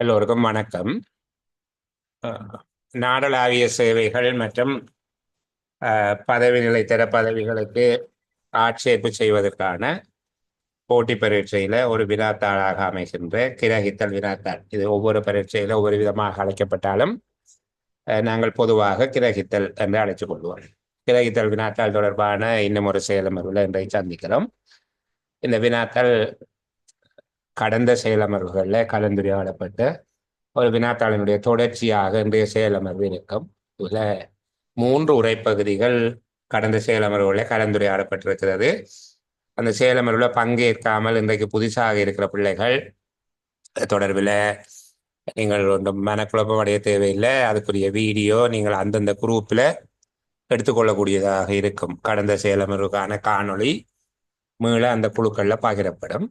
எல்லோருக்கும் வணக்கம். அஹ், நாடளாவிய சேவைகள் மற்றும் பதவி நிலைத்தர பதவிகளுக்கு ஆட்சேர்ப்பு செய்வதற்கான போட்டி பரீட்சையில ஒரு வினாத்தாளாக அமைகின்ற கிரகித்தல் வினாத்தாள். இது ஒவ்வொரு பரீட்சையில ஒவ்வொரு விதமாக அழைக்கப்பட்டாலும் நாங்கள் பொதுவாக கிரகித்தல் என்று அழைத்துக் கொள்வோம். கிரகித்தல் வினாத்தாள் தொடர்பான இன்னும் ஒரு செயலமர்வில் இன்றைய சந்திக்கிறோம். இந்த வினாத்தாள் கடந்த செயலமர்வுகளில் கலந்துரையாடப்பட்டு ஒரு வினாத்தாளினுடைய தொடர்ச்சியாக இன்றைய செயலமர்வு இருக்கும். இதுல 3 உரைப்பகுதிகள் கடந்த செயலமர்வுகளில் கலந்துரையாடப்பட்டிருக்கிறது. அந்த செயலமர்வில் பங்கேற்காமல் இன்றைக்கு புதுசாக இருக்கிற பிள்ளைகள் தொடர்பில் நீங்கள் ஒன்றும் மனக்குழப்பம் அடைய தேவையில்லை. அதுக்குரிய வீடியோ நீங்கள் அந்தந்த குரூப்பில் எடுத்துக்கொள்ளக்கூடியதாக இருக்கும். கடந்த செயலமர்வுக்கான காணொளி மீள அந்த குழுக்களில் பகிரப்படும்.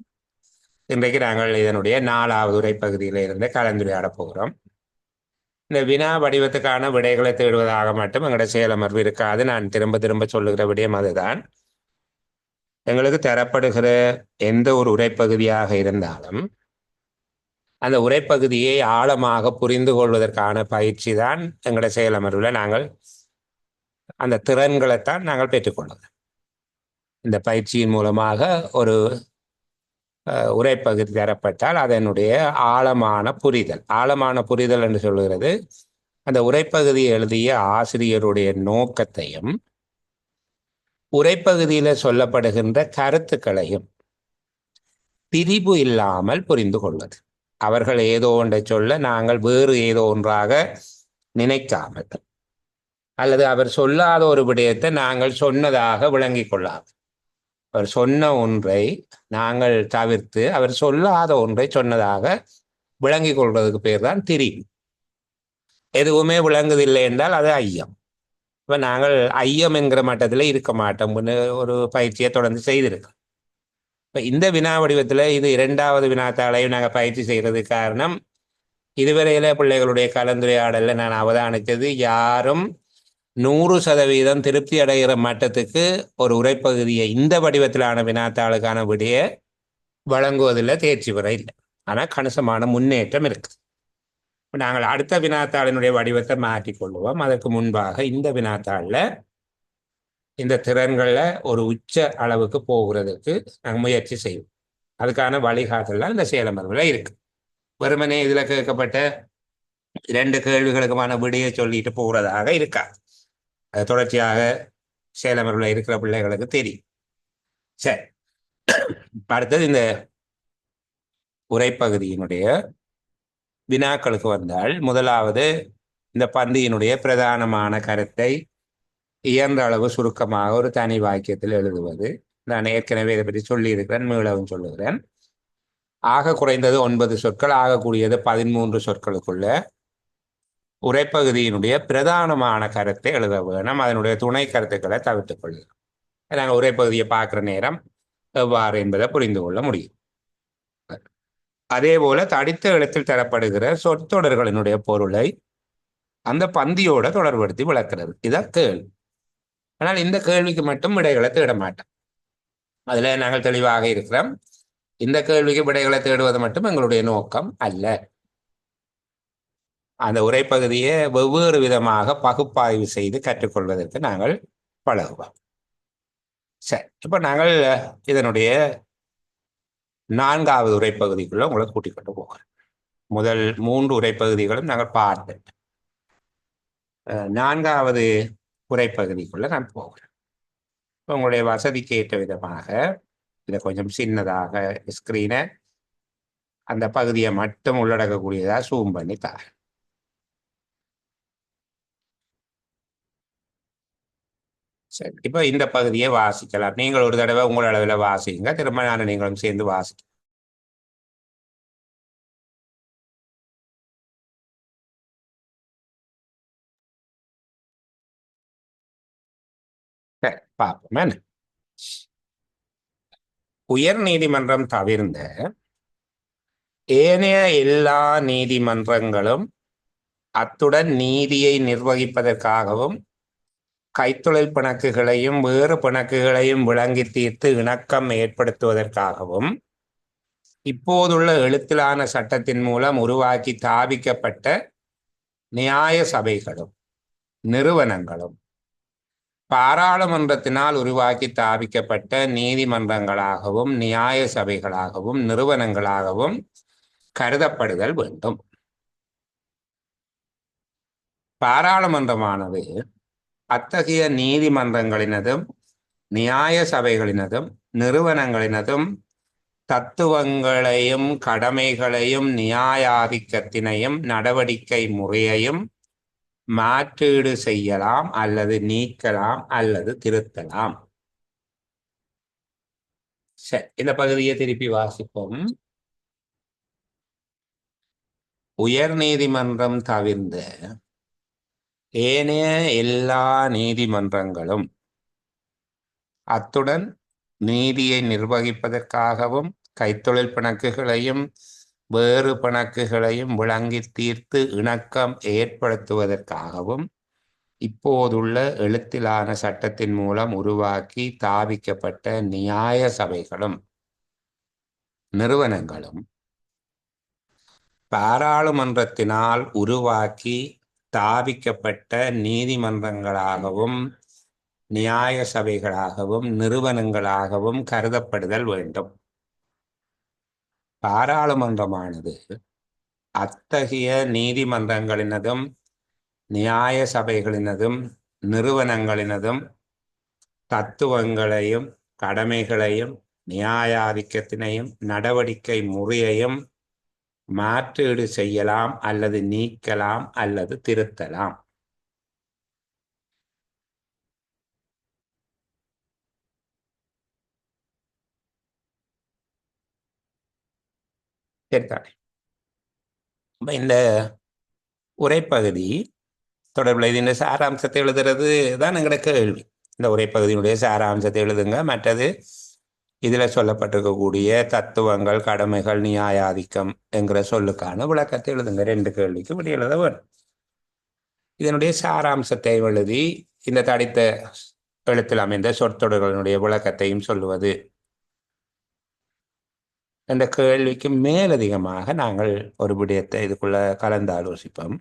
இன்றைக்கு நாங்கள் இதனுடைய 4வது உரைப்பகுதியில் இருந்து கலந்துரையாடப் போகிறோம். இந்த வினா வடிவத்துக்கான விடைகளை தேடுவதாக மட்டும் எங்களுடைய செயலமர்வு இருக்காது. நான் திரும்ப திரும்ப சொல்லுகிற விடயம் அதுதான். எங்களுக்கு தரப்படுகிற எந்த ஒரு உரைப்பகுதியாக இருந்தாலும் அந்த உரைப்பகுதியை ஆழமாக புரிந்து கொள்வதற்கான பயிற்சி தான் எங்களுடைய செயலமர்வில் நாங்கள் அந்த திறன்களைத்தான் நாங்கள் பெற்றுக்கொள்ளுவோம். இந்த பயிற்சியின் மூலமாக ஒரு உரைப்பகுதி தரப்பட்டால் அதனுடைய ஆழமான புரிதல் என்று சொல்லுகிறது அந்த உரைப்பகுதியை எழுதிய ஆசிரியருடைய நோக்கத்தையும் உரைப்பகுதியில சொல்லப்படுகின்ற கருத்துக்களையும் திரிபு இல்லாமல் புரிந்து கொள்வது. அவர்கள் ஏதோ ஒன்றை சொல்ல நாங்கள் வேறு ஏதோ ஒன்றாக நினைக்காமல், அல்லது அவர் சொல்லாத ஒரு விடயத்தை நாங்கள் சொன்னதாக விளங்கிக் கொள்ளாமல், அவர் சொன்ன ஒன்றை நாங்கள் தவிர்த்து அவர் சொல்லாத ஒன்றை சொன்னதாக விளங்கிக் கொள்வதற்கு பேர் தான் திரிபு. எதுவுமே விளங்குதில்லை என்றால் அது ஐயம். இப்போ நாங்கள் ஐயம் என்கிற மட்டத்தில் இருக்க மாட்டோம்னு ஒரு பயிற்சியை தொடர்ந்து செய்திருக்கோம். இப்போ இந்த வினா வடிவத்தில் இது 2வது வினாத்தாளையும் நாங்கள் பயிற்சி செய்கிறதுக்கு காரணம், இதுவரையில பிள்ளைகளுடைய கலந்துரையாடலில் நான் அவதானித்தது யாரும் 100% திருப்தி அடைகிற மட்டத்துக்கு ஒரு உரைப்பகுதியை இந்த வடிவத்திலான வினாத்தாளுக்கான விடையை வழங்குவதில் தேர்ச்சி பெற இல்லை. ஆனால் கணிசமான முன்னேற்றம் இருக்குது. நாங்கள் அடுத்த வினாத்தாளினுடைய வடிவத்தை மாற்றிக்கொள்வோம். அதற்கு முன்பாக இந்த வினாத்தாளில் இந்த திறன்களில் ஒரு உச்ச அளவுக்கு போகிறதுக்கு நாங்கள் முயற்சி செய்வோம். அதுக்கான வழிகாட்டலாம் இந்த செயலமர்வில் இருக்கு. வெறுமனே இதில் கேட்கப்பட்ட 2 கேள்விகளுக்குமான விடையை சொல்லிட்டு போகிறதாக இருக்கா. அது தொடர்ச்சியாக செயலமர்வில் இருக்கிற பிள்ளைகளுக்கு தெரியும். சரி, அடுத்தது இந்த உரைப்பகுதியினுடைய வினாக்களுக்கு வந்தால், முதலாவது இந்த பந்தியினுடைய பிரதானமான கருத்தை இயன்ற அளவு சுருக்கமாக ஒரு தனி வாக்கியத்தில் எழுதுவது. நான் ஏற்கனவே இதை பற்றி சொல்லியிருக்கிறேன், மீளவும் சொல்லுகிறேன். ஆக குறைந்தது 9 சொற்கள், ஆகக்கூடியது 13 சொற்களுக்குள்ள உரைப்பகுதியினுடைய பிரதானமான கருத்தை எழுத வேணும். அதனுடைய துணை கருத்துக்களை தவிர்த்துக் கொள்ளலாம். நாங்கள் உரைப்பகுதியை பார்க்குற நேரம் எவ்வாறு என்பதை புரிந்து கொள்ள முடியும். அதே போல தடித்த எழுத்தில் தரப்படுகிற சொற்றொடர்களினுடைய பொருளை அந்த பந்தியோட தொடர்படுத்தி விளக்குறது. இதான் கேள்வி. ஆனால் இந்த கேள்விக்கு மட்டும் விடைகளை தேட மாட்டோம். அதுல நாங்கள் தெளிவாக இருக்கிறோம். இந்த கேள்விக்கு விடைகளை தேடுவது மட்டும் எங்களுடைய நோக்கம் அல்ல. அந்த உரைப்பகுதியை வெவ்வேறு விதமாக பகுப்பாய்வு செய்து கற்றுக்கொள்வதற்கு நாங்கள் பழகுவோம். சரி, இப்போ நாங்கள் இதனுடைய 4வது உரைப்பகுதிக்குள்ள உங்களை கூட்டிக் கொண்டு போகிறோம். முதல் 3 உரைப்பகுதிகளும் நாங்கள் பார்த்தோம். 4வது உரைப்பகுதிக்குள்ள நான் போகிறேன். உங்களுடைய வசதிக்கு ஏற்ற விதமாக இதை கொஞ்சம் சின்னதாக ஸ்கிரீனை அந்த பகுதியை மட்டும் உள்ளடக்கக்கூடியதாக ஜூம் பண்ணி தாரேன். சரி, இப்போ இந்த பகுதியை வாசிக்கலாம். நீங்கள் ஒரு தடவை உங்கள் அளவில் வாசிங்க, திரும்ப நான் நீங்களும் சேர்ந்து வாசிக்க. சரி, பார்ப்போம். என்ன உயர் நீதிமன்றம் தவிர்ந்த ஏனைய எல்லா நீதிமன்றங்களும் அத்துடன் நீதியை நிர்வகிப்பதற்காகவும் கைத்தொழில் பிணக்குகளையும் வேறு பிணக்குகளையும் விளங்கி தீர்த்து இணக்கம் ஏற்படுத்துவதற்காகவும் இப்போதுள்ள எழுத்திலான சட்டத்தின் மூலம் உருவாக்கி தாபிக்கப்பட்ட நியாய சபைகளும் நிறுவனங்களும் பாராளுமன்றத்தினால் உருவாக்கி தாபிக்கப்பட்ட நீதிமன்றங்களாகவும் நியாய சபைகளாகவும் நிறுவனங்களாகவும் கருதப்படுதல் வேண்டும். பாராளுமன்றமானது அத்தகைய நீதிமன்றங்களினதும் நியாய சபைகளினதும் நிறுவனங்களினதும் தத்துவங்களையும் கடமைகளையும் நியாயாதிக்கத்தினையும் நடவடிக்கை முறையையும் மாற்றீடு செய்யலாம் அல்லது நீக்கலாம் அல்லது திருத்தலாம். சரி, இந்த பகுதியை திருப்பி வாசிப்போம். உயர் நீதிமன்றம் தவிர்ந்த ஏனைய எல்லா நீதிமன்றங்களும் அத்துடன் நீதியை நிர்வகிப்பதற்காகவும் கைத்தொழில் பிணக்குகளையும் வேறு பிணக்குகளையும் விளங்கி தீர்த்து இணக்கம் ஏற்படுத்துவதற்காகவும் இப்போதுள்ள எழுத்திலான சட்டத்தின் மூலம் உருவாக்கி தாவிக்கப்பட்ட நியாய சபைகளும் நிறுவனங்களும் பாராளுமன்றத்தினால் உருவாக்கி தாவிக்கப்பட்ட நீதிமன்றங்களாகவும் நியாய சபைகளாகவும் நிறுவனங்களாகவும் கருதப்படுதல் வேண்டும். பாராளுமன்றமானது அத்தகைய நீதிமன்றங்களினதும் நியாய சபைகளினதும் நிறுவனங்களினதும் தத்துவங்களையும் கடமைகளையும் நியாயாதிக்கத்தினையும் நடவடிக்கை முறையையும் மாற்றீடு செய்யலாம் அல்லது நீக்கலாம் அல்லது திருத்தலாம். சரிதானே? இந்த உரைப்பகுதி தொடர்பில் இந்த சாராம்சத்தை எழுதுறது தான் எங்களோட கேள்வி. இந்த உரைப்பகுதியினுடைய சாராம்சத்தை எழுதுங்க. மற்றது இதில் சொல்லப்பட்டிருக்கக்கூடிய தத்துவங்கள் கடமைகள் நியாயாதிக்கம் என்கிற சொல்லுக்கான விளக்கத்தை எழுதுங்க. 2 கேள்விக்கு விட எழுத வேணும். இதனுடைய சாராம்சத்தை எழுதி இந்த தடித்த எழுத்தில் அமைந்த சொற்றொடர்களினுடைய விளக்கத்தையும் சொல்லுவது என்ற கேள்விக்கு மேலதிகமாக நாங்கள் ஒரு விடயத்தை இதுக்குள்ள கலந்து ஆலோசிப்போம்.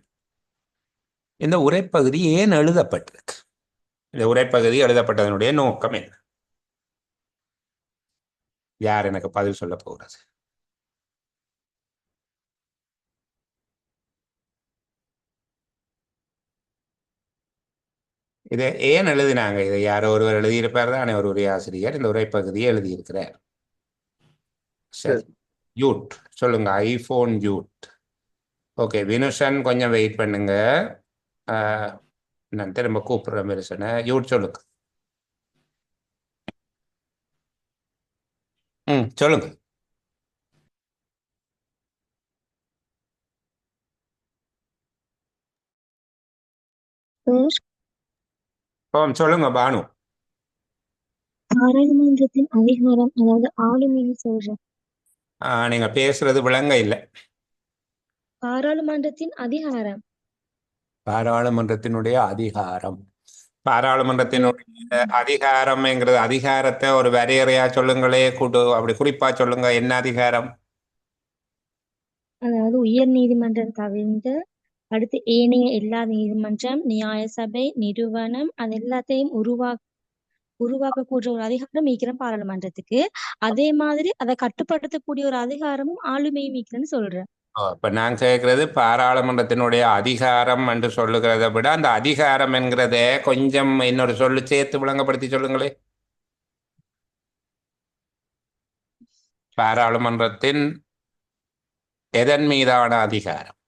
இந்த உரைப்பகுதி ஏன் எழுதப்பட்டிருக்கு? இந்த உரைப்பகுதி எழுதப்பட்டதனுடைய நோக்கம் என்ன? யார் எனக்கு பதில் சொல்ல போகிறது? இதை ஏன் எழுதினாங்க? இதை யாரோ ஒருவர் எழுதியிருப்பார் தானே, ஒரு உரையாசிரியர் இந்த உரைப்பகுதியை எழுதியிருக்கிறார். சரி, யூட் சொல்லுங்க. ஐபோன் யூட். ஓகே, வினுஷன் கொஞ்சம் வெயிட் பண்ணுங்க. நான் திரும்ப கூப்பிடுறேன் வினுஷனை. யூட் சொல்லுங்க. சொல்லுங்க. சொல்லுங்க பானு. பாராளுமன்றத்தின் அதிகாரம், அதாவது ஆளுமையை சொல்றேன். நீங்க பேசுறது விளங்க இல்லை. பாராளுமன்றத்தின் அதிகாரம். பாராளுமன்றத்தினுடைய அதிகாரம். பாராளுமன்றத்தினுடைய அதிகாரம்ங்கிறது அதிகாரத்தை ஒரு வரையறையா சொல்லுங்களே, அப்படி குறிப்பா சொல்லுங்க. என்ன அதிகாரம்? அதாவது உயர் நீதிமன்றம் தவிர்ந்த அடுத்து ஏனைய எல்லா நீதிமன்றம், நியாய சபை, நிறுவனம் அது எல்லாத்தையும் உருவாக்கக்கூடிய ஒரு அதிகாரம் ஈக்கிறேன் பாராளுமன்றத்துக்கு. அதே மாதிரி அதை கட்டுப்படுத்தக்கூடிய ஒரு அதிகாரமும் ஆளுமையும் ஈக்கிறேன்னு சொல்றேன். இப்ப நான் கேட்கறது பாராளுமன்றத்தினுடைய அதிகாரம் என்று சொல்லுகிறத விட அந்த அதிகாரம் என்கிறத கொஞ்சம் இன்னொரு சொல்லு சேர்த்து விளங்கப்படுத்தி சொல்லுங்களே. பாராளுமன்றத்தின் எதன் மீதான அதிகாரம்?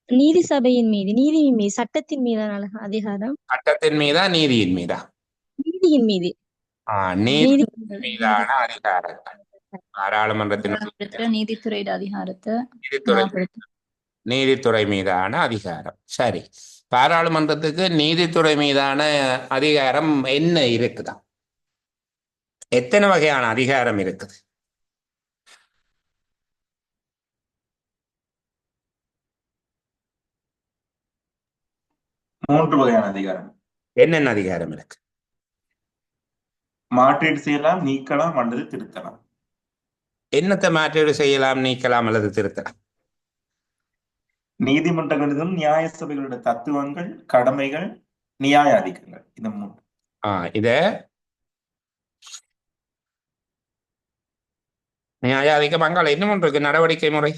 நீதி சபையின் மீது, நீதியின் மீது, சட்டத்தின் மீதான அதிகாரம். சட்டத்தின் மீதா நீதியின் மீதா? நீதியின் மீது. நீதியின் மீதான அதிகாரங்கள். பாராளுமன்றத்தின் நீதித்துறை அதிகாரத்தை நீதித்துறை மீதான அதிகாரம். சரி, பாராளுமன்றத்துக்கு நீதித்துறை மீதான அதிகாரம் என்ன இருக்குதா? எத்தனை வகையான அதிகாரம் இருக்குது? மூன்று வகையான அதிகாரம். என்னென்ன அதிகாரம் இருக்கு? மாற்றீடு செய்யலாம், நீக்கலாம் அல்லது திருத்தலாம். என்னத்தை மாற்றீடு செய்யலாம், நீக்கலாம் அல்லது திருத்தலாம்? நீதிமன்றங்களிலும் நியாய சபைகளுடைய தத்துவங்கள், கடமைகள், நியாயாதிக்கங்கள், இந்த மூன்று. இத நியாயாதிக்க பங்காள இன்னும் ஒன்று இருக்கு, நடவடிக்கை முறை.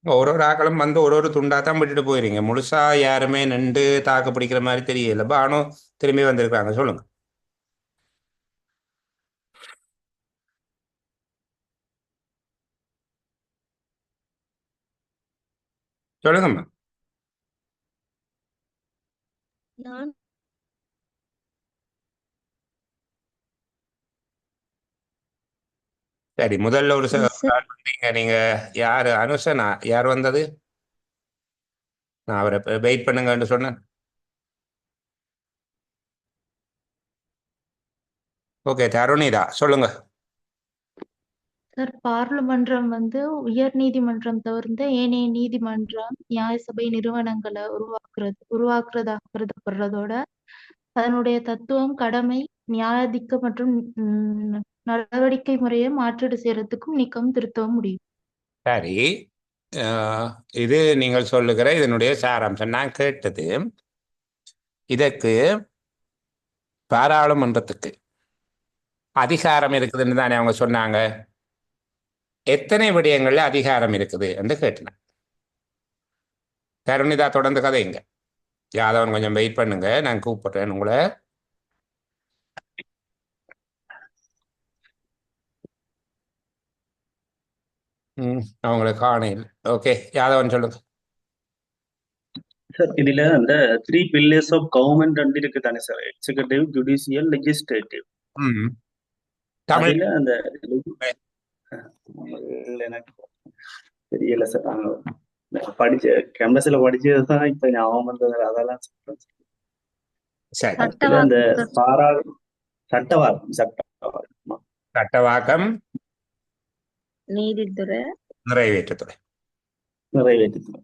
ஒரு ஆக்களும் வந்து ஒரு துண்டா தான் விட்டுட்டு போயிருங்க, முழுசா யாருமே நின்று தாக்கு பிடிக்கிற மாதிரி தெரியல. பானு திரும்பி வந்திருக்காங்க, சொல்லுங்க. சொல்லுங்கம்மா. நான் சரி, முதல்ல ஒரு Yes, sir. நீங்க யாரு? அனுஷனா யார் வந்தது? நான் அவரை வெயிட் பண்ணுங்கன்னு சொன்னேன். ஓகே, தருணிதா சொல்லுங்க. சார், பார்லிமன்றம் வந்து உயர் நீதிமன்றம் தவிர்த்த ஏனைய நீதிமன்றம் நியாயசபை நிறுவனங்களை உருவாக்குறதாக கருதப்படுறதோட அதனுடைய தத்துவம், கடமை, நியாயாதிக்கம் மற்றும் நடவடிக்கை முறையை மாற்றீடு செய்யறதுக்கும் நீக்கவும் திருத்தவும் முடியும். சரி, இது நீங்கள் சொல்லுகிற இதனுடைய சாராம்சம். நான் கேட்டது, இதற்கு பாராளுமன்றத்துக்கு அதிகாரம் இருக்குதுன்னு தானே அவங்க சொன்னாங்க. எத்தனை விடயங்கள்ல அதிகாரம் இருக்குது என்று கேட்டேன். தருணிதா தொடர்ந்து கதைங்க. யாதவன் கொஞ்சம் வெயிட் பண்ணுங்க, நான் கூப்பிடுறேன் உங்களை. அவங்களை காணையில். ஓகே, யாதவன் சொல்லுங்க. சார், இதுல அந்த 3 pillars ஆஃப் கவர்மெண்ட் இருக்கு தானே sir, executive, judicial, legislative. Tamil அதுல அந்த எனக்கு தெரியல சார், படிச்ச கேம்பஸ்ல படிச்சதுதான் இப்ப ஞாபகம் வந்தது, அதெல்லாம் சொல்றேன். சரி, அந்த சட்டவாக்கம் சட்டவாக்கம், நீதித்துறை, நிறைவேற்றுத்துறை. நிறைவேற்றுத்துறை.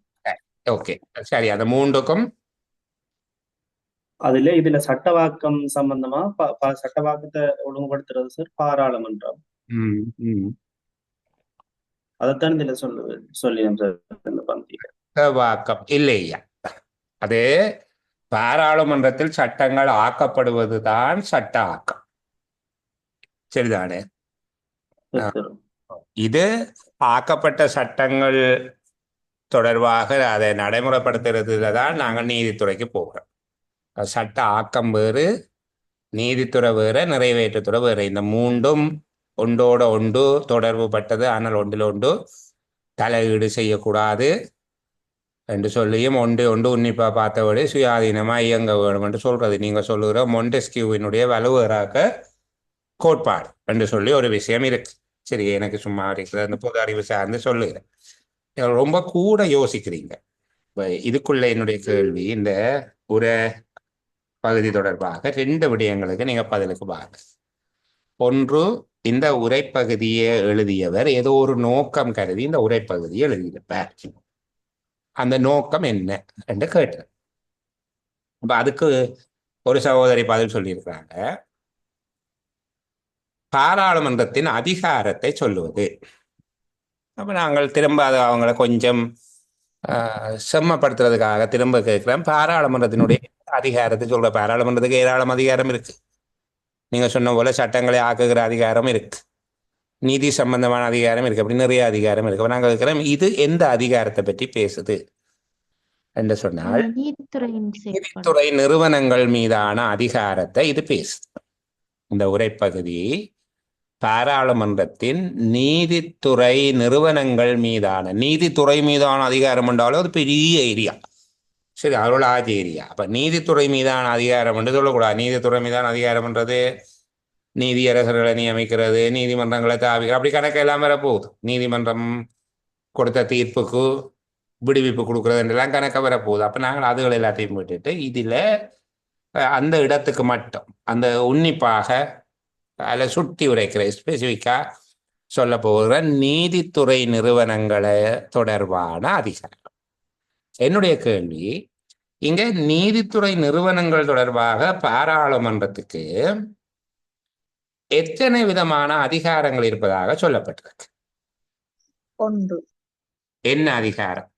ஓகே, சரி. அந்த மூன்றுக்கும் இதுல சட்டவாக்கம் சம்பந்தமா சட்டவாக்கத்தை ஒழுங்குபடுத்துறது சார் பாராளுமன்றம். அதைத்தான் இதுல சொல்லியும் சார் இந்த பந்தியில. சட்டவாக்கம் இல்லையா? அது பாராளுமன்றத்தில் சட்டங்கள் ஆக்கப்படுவதுதான் சட்ட ஆக்கம், சரிதானே? இது ஆக்கப்பட்ட சட்டங்கள் தொடர்பாக அதை நடைமுறைப்படுத்துறதுல தான் நாங்கள் நீதித்துறைக்கு போகிறோம். சட்ட ஆக்கம் வேறு, நீதித்துறை வேறு, நிறைவேற்றுத்துறை வேறு. இந்த மூன்றும் ஒன்றோட ஒன்று தொடர்பு பட்டது. ஆனால் ஒன்றில் ஒன்று தலையீடு செய்யக்கூடாது என்று சொல்லியும் ஒன்று உன்னிப்பாக பார்த்தபடி சுயாதீனமாக இயங்க வேணும் என்று சொல்றது. நீங்கள் சொல்லுகிற மொண்டெஸ்கியூவினுடைய வலுவராக கோட்பாடு என்று சொல்லி ஒரு விஷயம் இருக்கு. சரி, எனக்கு சும்மா இருக்கிற அந்த பொது அறிவு சார்ந்து சொல்லுகிறேன். ரொம்ப கூட யோசிக்கிறீங்க. இதுக்குள்ள என்னுடைய கேள்வி, இந்த உரை பகுதி தொடர்பாக 2 விடயங்களுக்கு நீங்க பதிலுக்கு பாருங்க. ஒன்று, இந்த உரைப்பகுதியை எழுதியவர் ஏதோ ஒரு நோக்கம் கருதி இந்த உரைப்பகுதியை எழுதியிருப்பார். அந்த நோக்கம் என்ன என்று கேட்டேன். அப்ப அதுக்கு ஒரு சகோதரி பதில் சொல்லியிருக்கிறாங்க, பாராளுமன்றத்தின் அதிகாரத்தை சொல்லுவது. அப்ப நாங்கள் திரும்ப அதை அவங்கள கொஞ்சம் செம்மப்படுத்துறதுக்காக திரும்ப கேட்கிறேன், பாராளுமன்றத்தினுடைய அதிகாரத்தை சொல்ற. பாராளுமன்றத்துக்கு ஏராளம் அதிகாரம் இருக்கு. நீங்க சொன்ன போல சட்டங்களை ஆக்குகிற அதிகாரம் இருக்கு, நீதி சம்பந்தமான அதிகாரம் இருக்கு, அப்படி நிறைய அதிகாரம் இருக்கு. நாங்கள் கேட்கிறோம், இது எந்த அதிகாரத்தை பற்றி பேசுது என்று சொன்னால், நீதித்துறை நிறுவனங்கள் மீதான அதிகாரத்தை இது பேசுது. இந்த உரைப்பகுதி பாராளுமன்றத்தின் நீதித்துறை நிறுவனங்கள் மீதான, நீதித்துறை மீதான அதிகாரம் என்றாலும் அது பெரிய ஏரியா, சரி, அருளாஜ் ஏரியா. அப்ப நீதித்துறை மீதான அதிகாரம் என்று சொல்லக்கூடாது. நீதித்துறை மீதான அதிகாரம் என்றது நீதியரசர்களை நியமிக்கிறது, நீதிமன்றங்களை தாவிக்கிறது, அப்படி கணக்கு எல்லாம் வரப்போகுது. நீதிமன்றம் கொடுத்த தீர்ப்புக்கு விடுவிப்பு கொடுக்கறது என்றெல்லாம் கணக்க வரப்போகுது. அப்ப நாங்கள் அதுகள் எல்லாத்தையும் விட்டுட்டு இதுல அந்த இடத்துக்கு மட்டும் அந்த உன்னிப்பாக அதில் சுட்டி உரைக்கிற ஸ்பெசிஃபிக்காக சொல்ல போகிற நீதித்துறை நிறுவனங்களை தொடர்பான அதிகாரம். என்னுடைய கேள்வி, இங்க நீதித்துறை நிறுவனங்கள் தொடர்பாக பாராளுமன்றத்துக்கு எத்தனை விதமான அதிகாரங்கள் இருப்பதாக சொல்லப்பட்டிருக்கு? ஒன்று. என்ன அதிகாரம்?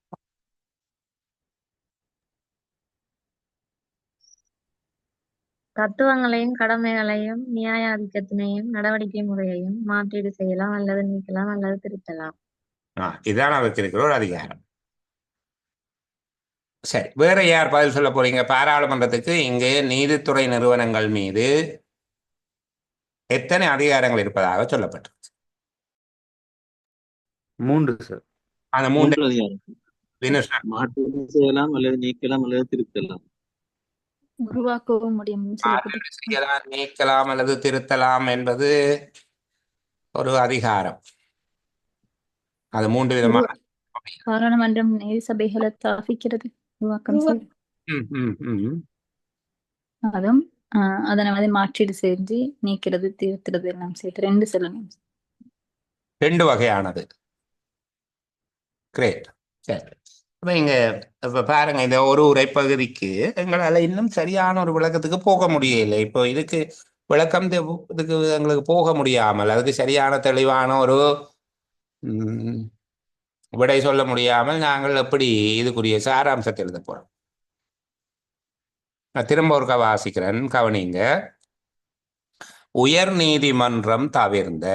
தத்துவங்களையும் கடமைகளையும் நியாயாதிக்கத்தினையும் நடவடிக்கை முறையையும் மாற்றீடு செய்யலாம் அல்லது நீக்கலாம் அல்லது திருத்தலாம். இதான் அவருக்கு இருக்கிற ஒரு அதிகாரம். சரி, வேற யார் பதில் சொல்ல போறீங்க? பாராளுமன்றத்துக்கு இங்கே நீதித்துறை நிறுவனங்கள் மீது எத்தனை அதிகாரங்கள் இருப்பதாக சொல்லப்பட்டிருக்கு? 3 சார். அந்த மூன்று 3 அதிகாரம். வினுஷா. மாற்றீடு செய்யலாம் அல்லது நீக்கலாம் அல்லது திருத்தலாம். உருவாக்கவும் முடியும் மாற்றீடு செய்யலாம், நீக்கலாம் அல்லது திருத்தலாம் என்பது ஒரு அதிகாரம். அது 3 விதமான பாராளுமன்றம் நீதி சபைகளை தாபிக்கிறது, உருவாக்கம் செய்யுது. அதுவும் அதனை வந்து மாற்றீடு செஞ்சு நீக்கிறது, திருத்துறது எல்லாம் சேர்த்து 2 சொல்லணும். 2 வகையானது. கிரேட். சரி, அப்ப இங்க இப்ப பாருங்க, இந்த ஒரு உரைப்பகுதிக்கு எங்களால இன்னும் சரியான ஒரு விளக்கத்துக்கு போக முடியலை. இப்போ இதுக்கு விளக்கம் இதுக்கு எங்களுக்கு போக முடியாமல், அதுக்கு சரியான தெளிவான ஒரு விடை சொல்ல முடியாமல் நாங்கள் எப்படி இதுக்குரிய சாராம்சத்தை எழுத போறோம்? நான் திரும்ப ஒருக்கா வாசிக்கிறேன், கவனிங்க. உயர் நீதிமன்றம் தவிர்ந்த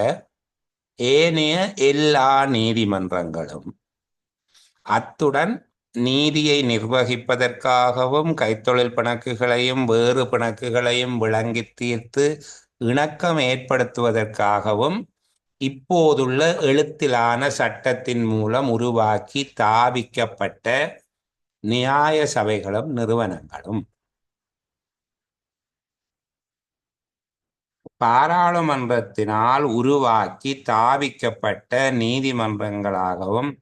ஏனைய எல்லா நீதிமன்றங்களும் அத்துடன் நீதியை நிர்வகிப்பதற்காகவும் கைத்தொழில் பிணக்குகளையும் வேறு பிணக்குகளையும் விளங்கி தீர்த்து இணக்கம் ஏற்படுத்துவதற்காகவும் இப்போதுள்ள எழுத்திலான சட்டத்தின் மூலம் உருவாக்கி தாபிக்கப்பட்ட நியாய சபைகளும் நிறுவனங்களும் பாராளுமன்றத்தினால் உருவாக்கி தாபிக்கப்பட்ட நீதிமன்றங்களாகவும்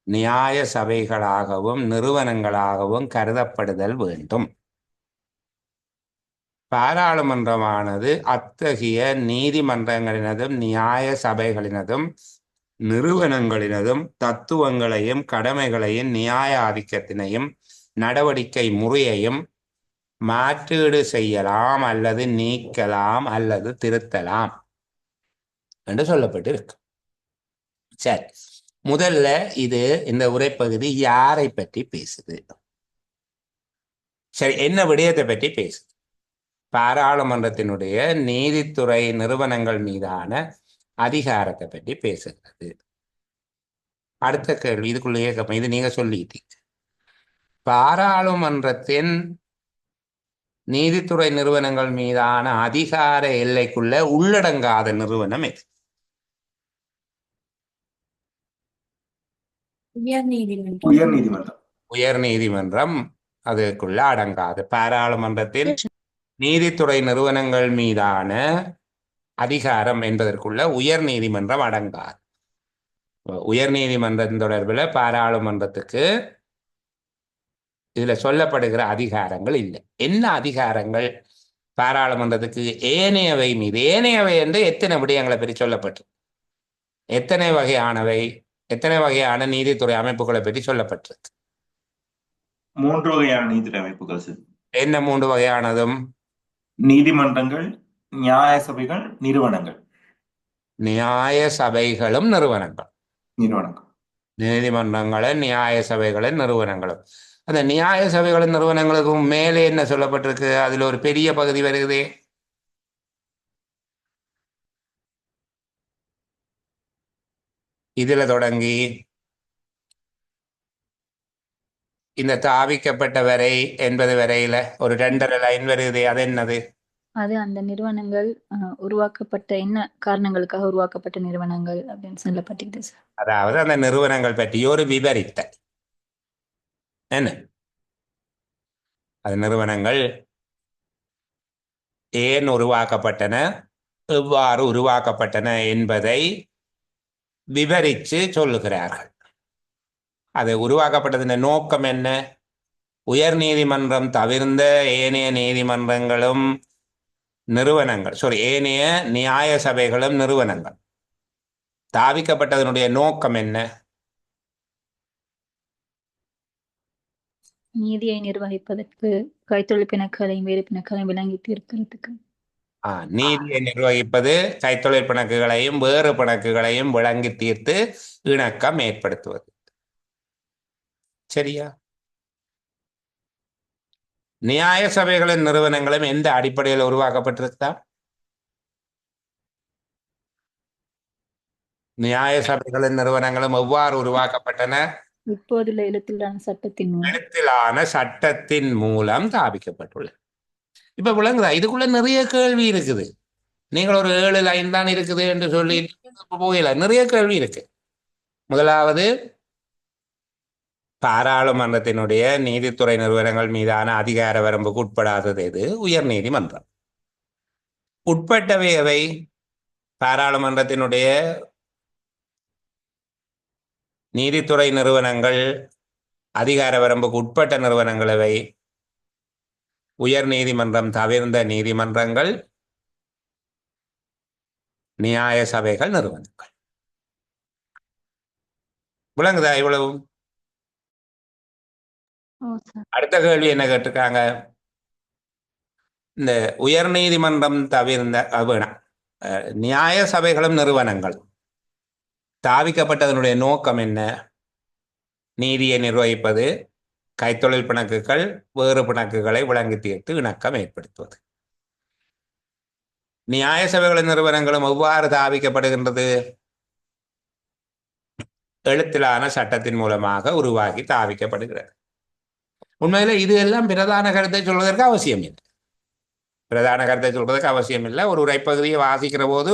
நியாய சபைகளாகவும் நிறுவனங்களாகவும் கருதப்படுதல் வேண்டும். பாராளுமன்றமானது அத்தகைய நீதிமன்றங்களினதும் நியாய சபைகளினதும் நிறுவனங்களினதும் தத்துவங்களையும் கடமைகளையும் நியாய ஆதிக்கத்தினையும் நடவடிக்கை முறையையும் மாற்றீடு செய்யலாம் அல்லது நீக்கலாம் அல்லது திருத்தலாம் என்று சொல்லப்பட்டிருக்கு. சரி, முதல்ல இந்த உரைப்பகுதி யாரை பற்றி பேசுது? சரி, என்ன விடயத்தை பற்றி பேசுது? பாராளுமன்றத்தினுடைய நீதித்துறை நிறுவனங்கள் மீதான அதிகாரத்தை பற்றி பேசுகிறது. அடுத்த கேள்வி இதுக்குள்ளேயே, இது நீங்க சொல்லிட்டீங்க. பாராளுமன்றத்தின் நீதித்துறை நிறுவனங்கள் மீதான அதிகார எல்லைக்குள்ள உள்ளடங்காத நிறுவனம் எது? உயர் நீதிமன்றம் அதுக்குள்ள அடங்காது. பாராளுமன்றத்தின் நீதித்துறை நிறுவனங்கள் மீதான அதிகாரம் என்பதற்குள்ள உயர் நீதிமன்றம் அடங்காது. உயர் நீதிமன்றம் தொடர்பில் பாராளுமன்றத்துக்கு இதுல சொல்லப்படுகிற அதிகாரங்கள் இல்லை. என்ன அதிகாரங்கள் பாராளுமன்றத்துக்கு ஏனையவை மீது? ஏனையவை என்று எத்தனை விடயங்களை பற்றி சொல்லப்பட்டு, எத்தனை வகையானவை, எத்தனை வகையான நீதித்துறை அமைப்புகளை பற்றி சொல்லப்பட்டிருக்கு? 3 வகையான நீதித்துறை அமைப்புகள் சார். என்ன 3 வகையானதும்? நீதிமன்றங்கள், நியாய சபைகள், நிறுவனங்கள். நியாய சபைகளும் நிறுவனங்கள். நீதிமன்றங்களும் நியாய சபைகளும் நிறுவனங்களும். அந்த நியாய சபைகளும் நிறுவனங்களுக்கும் மேலே என்ன சொல்லப்பட்டிருக்கு? அதுல ஒரு பெரிய பகுதி வருகுதே, இதுல தொடங்கி இந்த தாவிக்கப்பட்ட வரை என்பது வரையில ஒரு 2.5 லைன் வருகுதே, அது என்னது? அது அந்த நிறுவனங்கள் உருவாக்கப்பட்ட என்ன காரணங்களுக்காக உருவாக்கப்பட்ட நிறுவனங்கள் அப்படின்னு சொல்லப்பட்டிருக்கு சார். அதாவது அந்த நிறுவனங்கள் பற்றி ஒரு விவரித்தல். என்ன அது நிறுவனங்கள் ஏன் உருவாக்கப்பட்டன, எவ்வாறு உருவாக்கப்பட்டன என்பதை விவரித்து சொல்லுகிறார்கள். அது உருவாக்கப்பட்டதின் நோக்கம் என்ன? உயர் நீதிமன்றம் தவிர்ந்த ஏனைய நீதிமன்றங்களும் நிறுவனங்கள், ஏனைய நியாய சபைகளும் நிறுவனங்கள் தாவிக்கப்பட்டதனுடைய நோக்கம் என்ன? நீதியை நிர்வகிப்பதற்கு கைத்தொழில் பிணக்குகளையும் வேறு பிணக்குகளையும் விளங்கி தீர்க்கிறதுக்கு. நீதியை நிர்வகிப்பது கைத்தொழில் பிணக்குகளையும் வேறு பிணக்குகளையும் விளங்கி தீர்த்து இணக்கம் ஏற்படுத்துவது. சரியா? நியாய சபைகளின் நிறுவனங்களும் எந்த அடிப்படையில் உருவாக்கப்பட்டிருக்கா? நியாய சபைகளின் நிறுவனங்களும் எவ்வாறு உருவாக்கப்பட்டன? இப்போதுள்ள எழுத்திலான சட்டத்தின் மூலம். எழுத்திலான சட்டத்தின் மூலம் ஸ்தாபிக்கப்பட்டுள்ளது. இப்ப விளங்குதா? இதுக்குள்ள நிறைய கேள்வி இருக்குது. நீங்கள் ஒரு 7 லைன் தான் இருக்குது என்று சொல்லி போகல, நிறைய கேள்வி இருக்கு. முதலாவது, பாராளுமன்றத்தினுடைய நீதித்துறை நிறுவனங்கள் மீதான அதிகார வரம்புக்கு உட்படாதது எது? உயர் நீதிமன்றம். உட்பட்டவை எவை? பாராளுமன்றத்தினுடைய நீதித்துறை நிறுவனங்கள் அதிகார வரம்புக்கு உட்பட்ட நிறுவனங்கள் எவை? உயர் நீதிமன்றம் தவிர்ந்த நீதிமன்றங்கள், நியாய சபைகள், நிறுவனங்கள். விளங்குதா இவ்வளவு? அடுத்த கேள்வி என்ன கேட்டிருக்காங்க? இந்த உயர் நீதிமன்றம் தவிர்ந்த நியாய சபைகளும் நிறுவனங்கள் ஸ்தாபிக்கப்பட்டதனுடைய நோக்கம் என்ன? நீதியை நிர்வகிப்பது, கைத்தொழில் பிணக்குகள், வேறு பிணக்குகளை விளங்கி தீர்த்து இணக்கம் ஏற்படுத்துவது. நியாய சபைகளின் நிறுவனங்களும் எவ்வாறு ஸ்தாபிக்கப்படுகின்றது? எழுத்திலான சட்டத்தின் மூலமாக உருவாக்கி ஸ்தாபிக்கப்படுகிறது. உண்மையில இது எல்லாம் பிரதான கருத்தை சொல்வதற்கு அவசியம் இல்லை. பிரதான கருத்தை சொல்வதற்கு அவசியம் இல்லை. ஒரு உரைப்பகுதியை வாசிக்கிற போது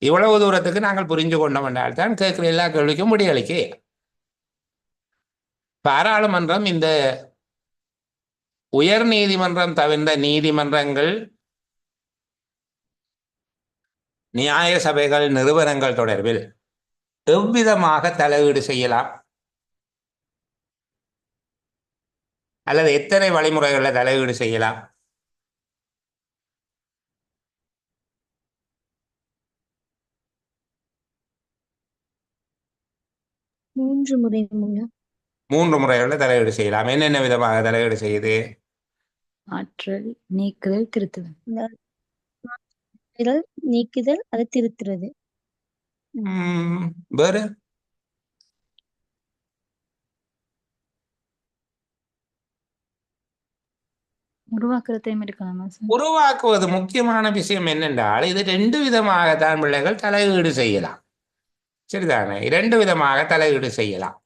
இவ்வளவு தூரத்துக்கு நாங்கள் புரிஞ்சு கொண்டோம் என்றால் தான் கேட்கிற எல்லா கேள்விக்கும் முடியளிக்க. பாராளுமன்றம் இந்த உயர் நீதிமன்றம் தவிர்ந்த நீதிமன்றங்கள், நியாய சபைகள், நிறுவனங்கள் தொடர்பில் எவ்விதமாக தலையீடு செய்யலாம் அல்லது எத்தனை வழிமுறைகளில் தலையீடு செய்யலாம்? மூன்று முறை மூலம். 3 முறைகளில் தலையீடு செய்யலாம். என்னென்ன விதமாக தலையீடு செய்யுது? ஆற்றல், நீக்குதல், திருத்துதல். நீக்குதல், அதை திருத்துறது. வேறு? உருவாக்குறதையும் இருக்கலாமா சார்? உருவாக்குவது முக்கியமான விஷயம் என்னென்றால், இது 2 விதமாகத்தான் பிள்ளைகள் தலையீடு செய்யலாம். சரிதானே? 2 விதமாக தலையீடு செய்யலாம்.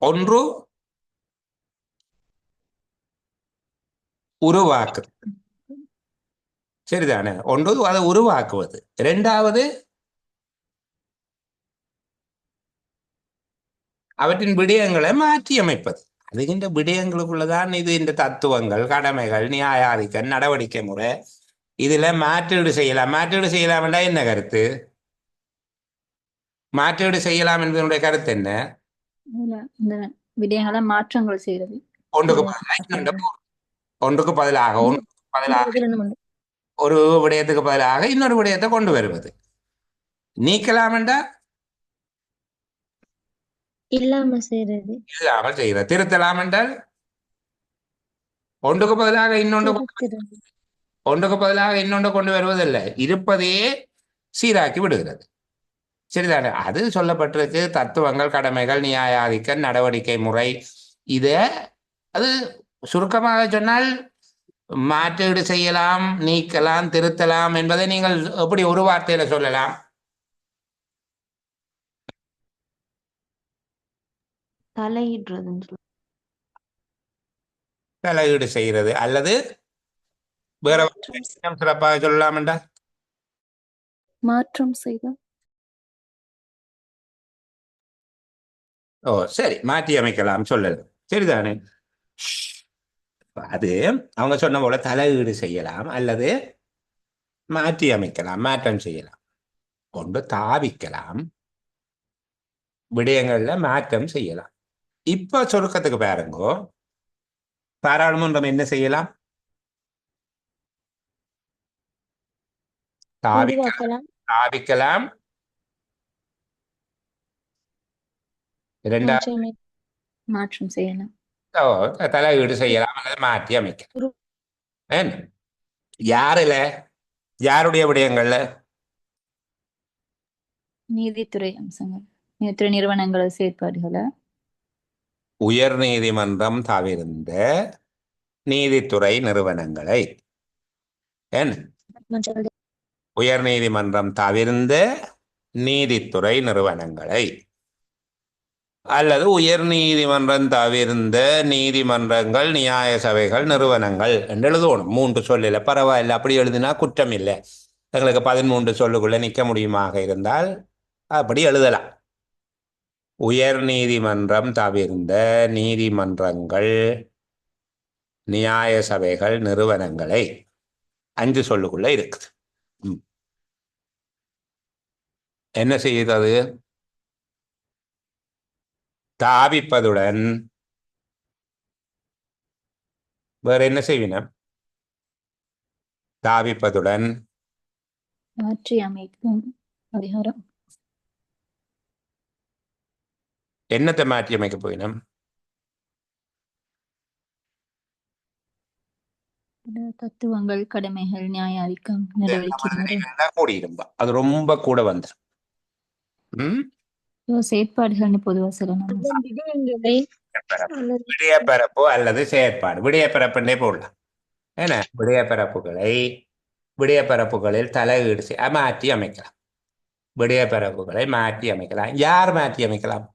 ஒன்று உருவாக்கு, சரிதானே? ஒன்று அதை உருவாக்குவது. 2வது அவற்றின் விடயங்களை மாற்றி அமைப்பது. அதுகின்ற விடயங்களுக்குள்ளதான் இது இந்த தத்துவங்கள், கடமைகள், நியாயாதிக்கம், நடவடிக்கை முறை, இதுல மாற்றீடு செய்யலாம். மாற்றீடு செய்யலாம் என்றால் என்ன கருத்து? மாற்றீடு செய்யலாம் என்பதனுடைய கருத்து என்ன? இந்த விடயங்களை மாற்றங்கள் செய்யறது. ஒன்றுக்கு பதிலாக ஒரு விடயத்துக்கு பதிலாக இன்னொரு விடயத்தை கொண்டு வருவது. நீக்கலாம் என்றால் இல்லாமல் செய்யறது. இல்லாமல் செய்யறது. திருத்தலாம் என்றால் ஒன்றுக்கு பதிலாக இன்னொன்று கொண்டு வருவதில்லை, இருப்பதையே சீராக்கி விடுகிறது. சரிதானே? அது சொல்லப்பட்டிருக்கு. தத்துவங்கள், கடமைகள், நியாயாதிக்கம், நடவடிக்கை முறை. அது சுருக்கமாக சொன்னால் மாற்றீடு செய்யலாம், நீக்கலாம், திருத்தலாம் என்பதை நீங்கள் எப்படி ஒரு வார்த்தையில சொல்லலாம்? தலையீடு செய்கிறது. அல்லது வேற சிறப்பாக சொல்லலாம் என்றால் மாற்றம் செய்தல். சரி, மாற்றி அமைக்கலாம் சொல்லலாம். சரிதானே? அது அவங்க சொன்ன போல தலையீடு செய்யலாம் அல்லது மாற்றி அமைக்கலாம், மாற்றம் செய்யலாம். ஒன்று தாவிக்கலாம், விடயங்கள்ல மாற்றம் செய்யலாம். இப்ப சுருக்கத்துக்கு பாருங்கோ, பாராளுமன்றம் என்ன செய்யலாம்? தாவிக்கலாம். 2வது மாற்றம் செய்யலாம். ஓ, தலையீடு செய்யலாம் அல்லது மாற்றி அமைக்கலாம். ஏன் யாருல யாருடைய விடயங்கள்ல நீதித்துறை அம்சங்கள், நீதித்துறை நிறுவனங்கள் செயற்பாடுகளை உயர் நீதிமன்றம் தவிர்ந்த நீதித்துறை நிறுவனங்களை, ஏன் மன்றங்கள் உயர் நீதிமன்றம் தவிர்ந்த நீதித்துறை நிறுவனங்களை அல்லது உயர் நீதிமன்றம் தவிர்ந்த நீதிமன்றங்கள், நியாய சபைகள், நிறுவனங்கள் என்று எழுதணும். 3 சொல்லில் பரவாயில்லை, அப்படி எழுதினா குற்றம் இல்லை. எங்களுக்கு 13 சொல்லுக்குள்ள நிற்க முடியுமாக இருந்தால் அப்படி எழுதலாம். உயர் நீதிமன்றம் தவிர்ந்த நீதிமன்றங்கள், நியாய சபைகள், நிறுவனங்களை 5 சொல்லுக்குள்ள இருக்குது. என்ன செய்கிறது? தாவிப்பதுடன் வேற என்ன செய்வினம்? தாவிப்பதுடன் மாற்றி அமைக்கும் அதிகாரம். என்னத்தை மாற்றி அமைக்க போயினம்? தத்துவங்கள், கடமைகள், நியாய ஆதிக்கம், நடவடிக்கை முறை, கூடியிருப்பா அது ரொம்ப கூட வந்துடும். செயற்பாடுகள்னு பொதுவா சொல்லணும். விடயங்களை அல்லது விடயப்பரப்பு அல்லது செயற்பாடு. விடயப்பரப்புன்னே போடலாம். ஏன்னா விடயப்பரப்புகளில் தலையீடு மாற்றி அமைக்கலாம். விடயப்பரப்புகளை மாற்றி அமைக்கலாம். யார் மாற்றி அமைக்கலாம்?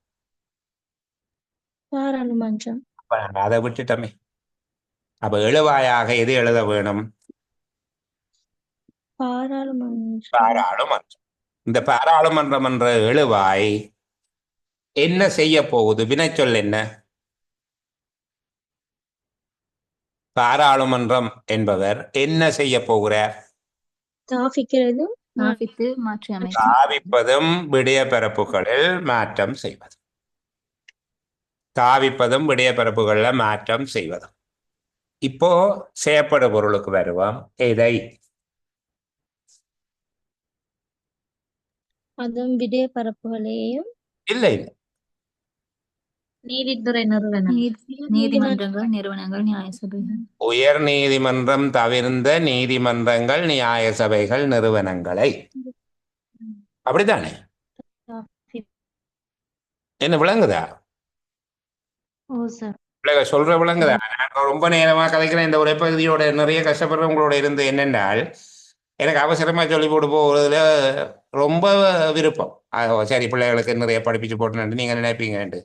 பாராளுமன்றம். அப்ப நாங்க அதை விட்டுட்டோமே. அப்ப எழுவாயாக எது எழுத வேணும்? பாராளுமன்றம். இந்த பாராளுமன்றம் என்ற எழுவாய் என்ன செய்ய போகுது? வினைச்சொல் என்ன? பாராளுமன்றம் என்பவர் என்ன செய்ய போகிறார்? தாவிப்பதும் விடயப்பரப்புகளில் மாற்றம் செய்வது. தாவிப்பதும் விடயப்பரப்புகள்ல மாற்றம் செய்வது. இப்போ செயற்படு பொருளுக்கு வருவோம். எதை? அதுவும் விடயப்பரப்புகளையும் இல்லை, நீதித்துறை நிறுவனம், நீதிமன்றங்கள், நிறுவனங்கள், நியாய சபைகள். உயர் நீதிமன்றம் தவிர்ந்த நீதிமன்றங்கள், நியாய சபைகள், நிறுவனங்களை. அப்படித்தானே? என்ன விளங்குதா? சொல்ற விளங்குதா? நான் ரொம்ப நேரமா கலைக்கிறேன். இந்த உரைப்பகுதியோட நிறைய கஷ்டப்படுறவங்களோட இருந்து என்னென்றால், எனக்கு அவசரமா சொல்லி போட்டு போகிறதுல ரொம்ப விருப்பம். சரி, பிள்ளைகளுக்கு நிறைய படிப்பிச்சு போட்டுன்னு நீங்க நினைப்பீங்கன்ட்டு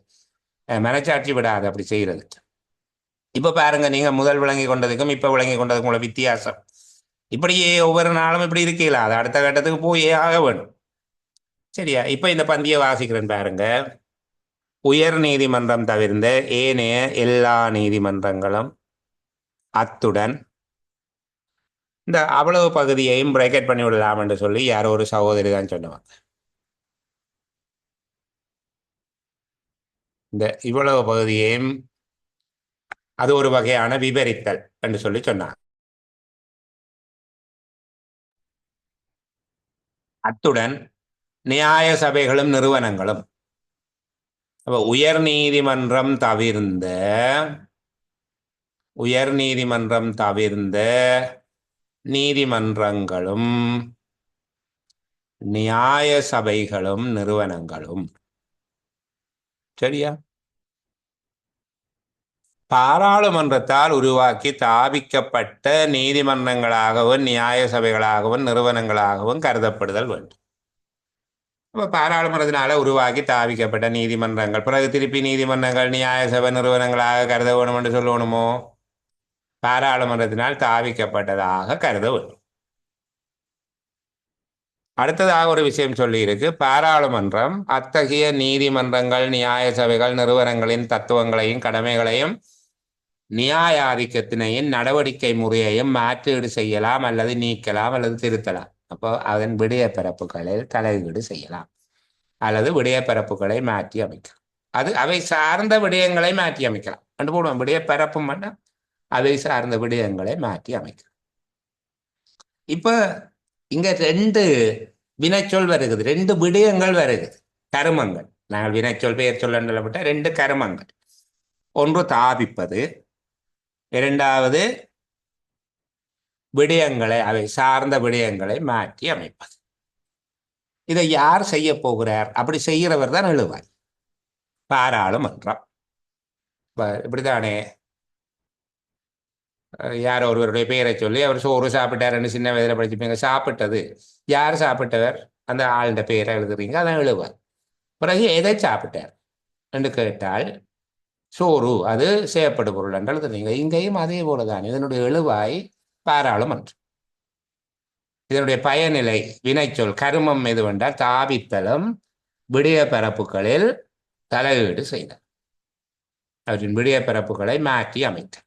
மனச்சாட்சி விடாது அப்படி செய்யறதுக்கு. இப்ப பாருங்க, நீங்க முதல் விளங்கி கொண்டதுக்கும் இப்ப விளங்கி கொண்டதுக்கும் உள்ள வித்தியாசம். இப்படியே ஒவ்வொரு நாளும் இப்படி இருக்கீங்களா? அது அடுத்த கட்டத்துக்கு போயே ஆக வேணும். சரியா? இப்ப இந்த பந்தியை வாசிக்கிறேன் பாருங்க. உயர் நீதிமன்றம் தவிர்ந்த ஏனைய எல்லா நீதிமன்றங்களும், அத்துடன் இந்த அவ்வளவு பகுதியையும் பிரேக்கெட் பண்ணி விடலாம் என்று சொல்லி யாரோ ஒரு சகோதரி தான் சொன்னவாங்க. இந்த இவ்வளவு பகுதியையும் அது ஒரு வகையான விபரித்தல் என்று சொல்லி சொன்னாங்க. அத்துடன் நியாய சபைகளும் நிறுவனங்களும், உயர் நீதிமன்றம் தவிர்ந்த நீதிமன்றங்களும், நியாய சபைகளும், நிறுவனங்களும். சரியா? பாராளுமன்றத்தால் உருவாக்கி தாபிக்கப்பட்ட நீதிமன்றங்களாகவும், நியாய சபைகளாகவும், நிறுவனங்களாகவும் கருதப்படுதல் வேண்டும். அப்ப பாராளுமன்றத்தினால உருவாக்கி தாவிக்கப்பட்ட நீதிமன்றங்கள் பிறகு திருப்பி நீதிமன்றங்கள், நியாய சபை, நிறுவனங்களாக கருத வேணும் என்று சொல்லணுமோ? பாராளுமன்றத்தினால் தாவிக்கப்பட்டதாக கருத வேண்டும். அடுத்ததாக ஒரு விஷயம் சொல்லி இருக்கு. பாராளுமன்றம் அத்தகைய நீதிமன்றங்கள், நியாய சபைகள், நிறுவனங்களின் தத்துவங்களையும் கடமைகளையும் நியாயாதிக்கத்தினையும் நடவடிக்கை முறையையும் மாற்றீடு செய்யலாம் அல்லது நீக்கலாம் அல்லது திருத்தலாம். அப்போ அதன் விடயப்பரப்புகளில் தலையீடு செய்யலாம் அல்லது விடயப்பரப்புகளை மாற்றி அமைக்கலாம். அது அவை சார்ந்த விடயங்களை மாற்றி அமைக்கலாம். கண்டு போடுவோம். விடயப்பரப்பு மட்டும் அவை சார்ந்த விடயங்களை மாற்றி அமைக்கலாம். இப்ப இங்க 2 வினைச்சொல் வருகிறது, 2 விடயங்கள் வருகிறது, கருமங்கள். நாங்கள் வினைச்சொல் பெயர் சொல்லப்பட்ட 2 கருமங்கள். ஒன்று தாபிப்பது, இரண்டாவது விடயங்களை அவை சார்ந்த விடயங்களை மாற்றி அமைப்பது. இதை யார் செய்ய போகிறார்? அப்படி செய்கிறவர் தான் எழுவாய், பாராளுமன்றம். இப்படித்தானே யார் ஒருவருடைய பெயரை சொல்லி அவர் சோறு சாப்பிட்டாருன்னு சின்ன வயதில் படிச்சுப்பீங்க. சாப்பிட்டது யார் சாப்பிட்டவர்? அந்த ஆளுடைய பெயரை எழுதுறீங்க, அதான் எழுவார். பிறகு எதை சாப்பிட்டார் என்று கேட்டால் சோறு, அது செய்யப்படும் பொருள் என்று எழுதுறீங்க. இங்கேயும் அதே போலதான். இதனுடைய எழுவாய் பாராளுமன்றம். இதனுடைய பயனிலை வினைச்சொல் கருமம் எதுவென்றால் தாபித்தலும் விடிய பரப்புகளில் தலையீடு செய்தல், அவற்றின் விடிய பரப்புகளை மாற்றி அமைத்தல்.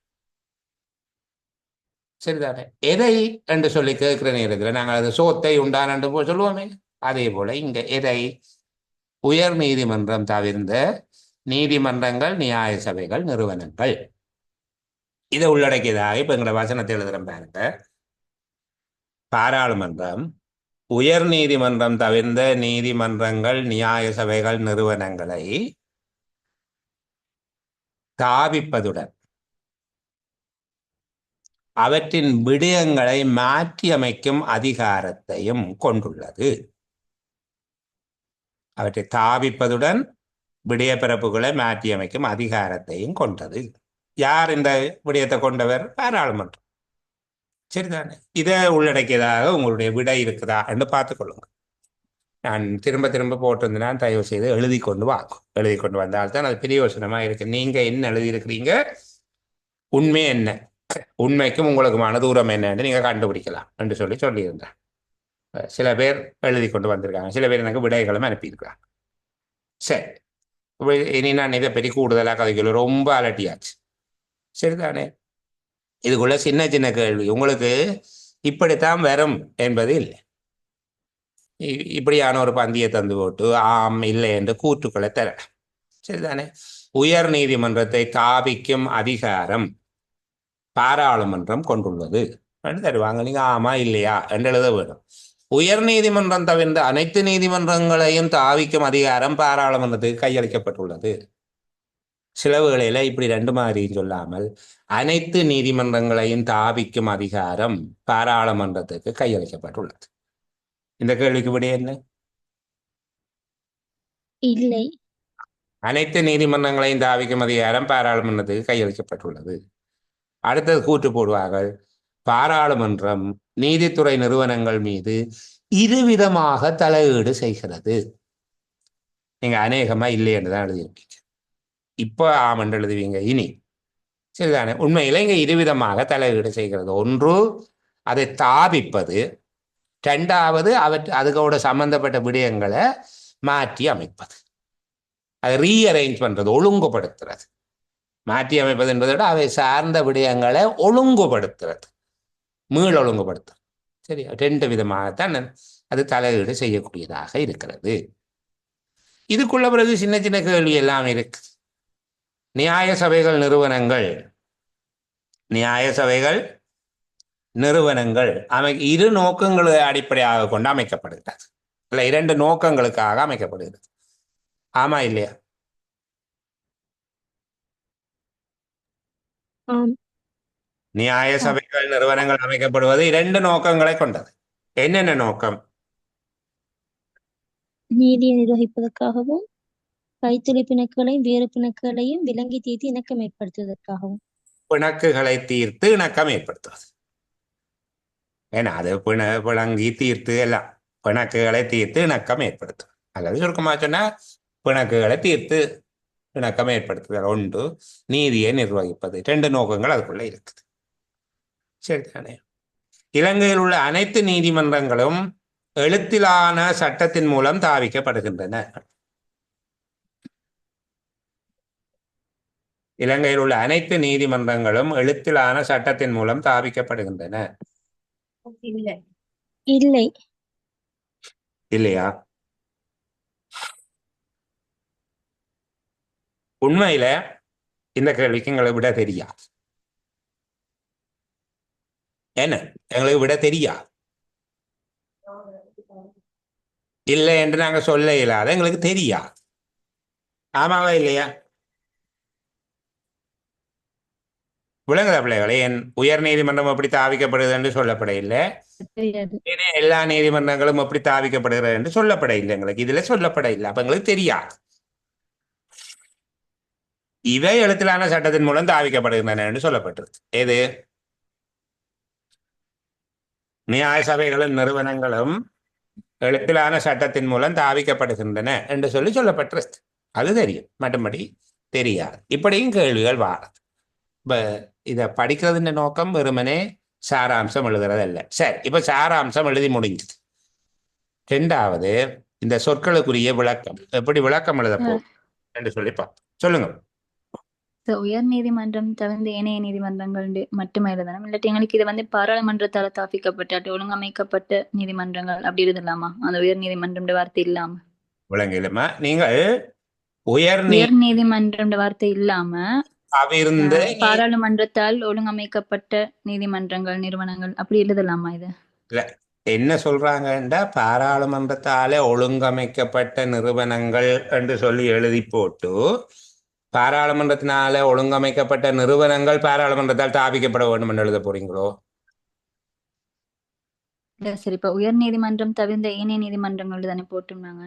சரிதானே? எதை என்று சொல்லி கேட்கிற நேரத்தில் நாங்கள் அது சோத்தை உண்டான் என்று சொல்லுவோமே, அதே போல இங்க எதை? உயர் நீதிமன்றம் தவிர்ந்த நீதிமன்றங்கள், நியாய சபைகள், நிறுவனங்கள், இதை உள்ளடக்கியதாக இப்ப எங்களோட வசனத்தை எழுதுறேன் பாருங்க. பாராளுமன்றம் உயர் நீதிமன்றம் தவிர்ந்த நீதிமன்றங்கள், நியாய சபைகள், நிறுவனங்களை தாபிப்பதுடன் அவற்றின் விடயங்களை மாற்றி அமைக்கும் அதிகாரத்தையும் கொண்டுள்ளது. அவற்றை தாபிப்பதுடன் விடய பிறப்புகளை மாற்றி அமைக்கும் அதிகாரத்தையும் கொண்டது. யார் இந்த விடயத்தை கொண்டவர்? பாராளுமன்றம். சரிதானே? இதை உள்ளடக்கியதாக உங்களுடைய விடை இருக்குதா என்று பார்த்துக்கொள்ளுங்க. நான் திரும்ப திரும்ப போட்டிருந்தேன், தயவு செய்து எழுதி கொண்டு வாங்கும். எழுதி கொண்டு வந்தால்தான் அது பிரியோசனமா இருக்கு. நீங்க என்ன எழுதியிருக்கிறீங்க, உண்மை என்ன, உண்மைக்கும் உங்களுக்குமான தூரம் என்னன்னு நீங்க கண்டுபிடிக்கலாம் என்று சொல்லியிருந்தேன். சில பேர் எழுதி கொண்டு வந்திருக்காங்க, சில பேர் எனக்கு விடைகளும் அனுப்பியிருக்காங்க. சரி, இனி நான் இதை பற்றி கூடுதலாக கதைக்கல, ரொம்ப அலட்டியாச்சு. சரிதானே? இதுக்குள்ள சின்ன சின்ன கேள்வி உங்களுக்கு இப்படித்தான் வரும் என்பது இல்லை. இப்படியான ஒரு பந்தியை தந்து போட்டு ஆம் இல்லை என்று கூற்றுக்களை தர. சரிதானே? உயர் நீதிமன்றத்தை தாபிக்கும் அதிகாரம் பாராளுமன்றம் கொண்டுள்ளது தருவாங்க. நீங்க ஆமா இல்லையா என்று எழுத வேண்டும். உயர் நீதிமன்றம் தவிர்ந்த அனைத்து நீதிமன்றங்களையும் தாவிக்கும் அதிகாரம் பாராளுமன்றத்துக்கு கையளிக்கப்பட்டுள்ளது. சில வேளையில இப்படி ரெண்டு மாதிரி சொல்லாமல் அனைத்து நீதிமன்றங்களையும் தாவிக்கும் அதிகாரம் பாராளுமன்றத்துக்கு கையளிக்கப்பட்டுள்ளது. இந்த கேள்விக்கு விட என்ன? இல்லை. அனைத்து நீதிமன்றங்களையும் தாவிக்கும் அதிகாரம் பாராளுமன்றத்துக்கு கையளிக்கப்பட்டுள்ளது. அடுத்தது கூற்று போடுவார்கள், பாராளுமன்றம் நீதித்துறை நிறுவனங்கள் மீது இருவிதமாக தலையீடு செய்கிறது. நீங்க அநேகமா இல்லை என்றுதான் எழுதியிருக்கீங்க. இப்போ ஆம் என்று எழுதுவீங்க இனி. சரிதானே? உண்மையில இங்க இருவிதமாக தலையீடு செய்கிறது. ஒன்று அதை தாபிப்பது, இரண்டாவது அதுக்கோட சம்பந்தப்பட்ட விடயங்களை மாற்றி அமைப்பது, அதை ரீஅரேஞ்ச் பண்றது, ஒழுங்குபடுத்துறது. மாற்றி அமைப்பது என்பதை விட அவை சார்ந்த விடயங்களை ஒழுங்குபடுத்துறது, மீள் ஒழுங்குபடுத்துறது. சரி, ரெண்டு விதமாகத்தான் அது தலையீடு செய்யக்கூடியதாக இருக்கிறது. இதுக்குள்ள பிறகு சின்ன சின்ன கேள்வி எல்லாம் இருக்கு. நியாய சபைகள், நிறுவனங்கள், நியாய சபைகள், நிறுவனங்கள் இரு நோக்கங்களை அடிப்படையாக கொண்டு அமைக்கப்படுகிறது. இல்லை, இரண்டு நோக்கங்களுக்காக அமைக்கப்படுகிறது. ஆமா இல்லையா? ஆம். நியாய சபைகள், நிறுவனங்கள் அமைக்கப்படுவது இரண்டு நோக்கங்களை கொண்டது. என்னென்ன நோக்கம்? நீதியை நிர்வகிப்பதற்காகவும் கைத்தொழி பிணக்குகளையும் வேறு பிணக்குகளையும் விலங்கி தீர்த்து இணக்கம் ஏற்படுத்துவதற்காகவும். பிணக்குகளை தீர்த்து இணக்கம் ஏற்படுத்துவது. ஏன்னா அது பிணங்கி தீர்த்து எல்லாம் பிணக்குகளை தீர்த்து இணக்கம் ஏற்படுத்துவது. அல்லது சுருக்கமாக சொன்னா பிணக்குகளை தீர்த்து இணக்கம் ஏற்படுத்துதல் ஒன்று, நீதியை நிர்வகிப்பது. ரெண்டு நோக்கங்கள் அதுக்குள்ள இருக்குது. சரிதானே? இலங்கையில் உள்ள அனைத்து நீதிமன்றங்களும் எழுத்திலான சட்டத்தின் மூலம் தாவிக்கப்படுகின்றன. இலங்கையில் உள்ள அனைத்து நீதிமன்றங்களும் எழுத்திலான சட்டத்தின் மூலம் தாவிக்கப்படுகின்றன. இல்லை. இல்லையா? உண்மையில இந்த கேள்விக்கு எங்களை விட தெரியாது. என்ன, எங்களுக்கு விட தெரியாது. இல்லை என்று நாங்க சொல்ல இயலாத, எங்களுக்கு தெரியாது. ஆமாவா இல்லையா? விளங்குதா பிள்ளைகளே? என் உயர் நீதிமன்றம் எப்படி தாவிக்கப்படுது என்று சொல்லப்பட இல்லை. தெரியாது. எல்லா நீதிமன்றங்களும் எப்படி தாவிக்கப்படுகிறது என்று சொல்லப்பட இல்லை. எங்களுக்கு இதுல சொல்லப்பட இல்லை. அப்ப எங்களுக்கு தெரியாது. இவை எழுத்திலான சட்டத்தின் மூலம் தாவிக்கப்படுகின்றன என்று சொல்லப்பட்டிருக்கு. எது? நியாய சபைகளும் நிறுவனங்களும் எழுத்திலான சட்டத்தின் மூலம் தாவிக்கப்படுகின்றன என்று சொல்லப்பட்டிருக்கு. அது தெரியும், மற்றபடி தெரியாது. இப்படியும் கேள்விகள் வாரது. இப்ப இதை படிக்கிறதுன்ற நோக்கம் வெறுமனே சாராம்சம் எழுதுறது அல்ல. சரி, இப்ப சாராம்சம் எழுதி முடிஞ்சது. ரெண்டாவது, இந்த சொற்களுக்குரிய விளக்கம், எப்படி விளக்கம் எழுதப்போ என்று சொல்லி பார்ப்போம். சொல்லுங்க. உயர் நீதிமன்றம் தவிர்த்து ஏனைய நீதிமன்றங்கள் மட்டுமே எழுதணும். இல்லாட்டி எங்களுக்கு இது வந்து பாராளுமன்றத்தால தாப்பிக்கப்பட்ட ஒழுங்கமைக்கப்பட்ட நீதிமன்றங்கள் அப்படி எழுதலாமா? அந்த உயர் நீதிமன்றம் வார்த்தை இல்லாம. விளங்கிலுமா? நீங்கள் உயர் நீதிமன்றம் வார்த்தை இல்லாம தவிர்ந்து பாராளுமன்றத்தால் ஒழுங்கமைக்கப்பட்ட நீதிமன்றங்கள் நிறுவனங்கள் அப்படி எழுதலாமா? இது இல்ல, என்ன சொல்றாங்கன்றா பாராளுமன்றத்தாலே ஒழுங்கமைக்கப்பட்ட நிறுவனங்கள் என்று சொல்லி எழுதி போட்டு, பாராளுமன்றத்தினால ஒழுங்கமைக்கப்பட்ட நிறுவனங்கள் பாராளுமன்றத்தால் தாபிக்கப்பட வேண்டும் என்று எழுத போறீங்களோ? இல்ல சரி, இப்ப உயர் நீதிமன்றம் தவிர்ந்த ஏனைய நீதிமன்றங்கள் தானே போட்டிருந்தாங்க.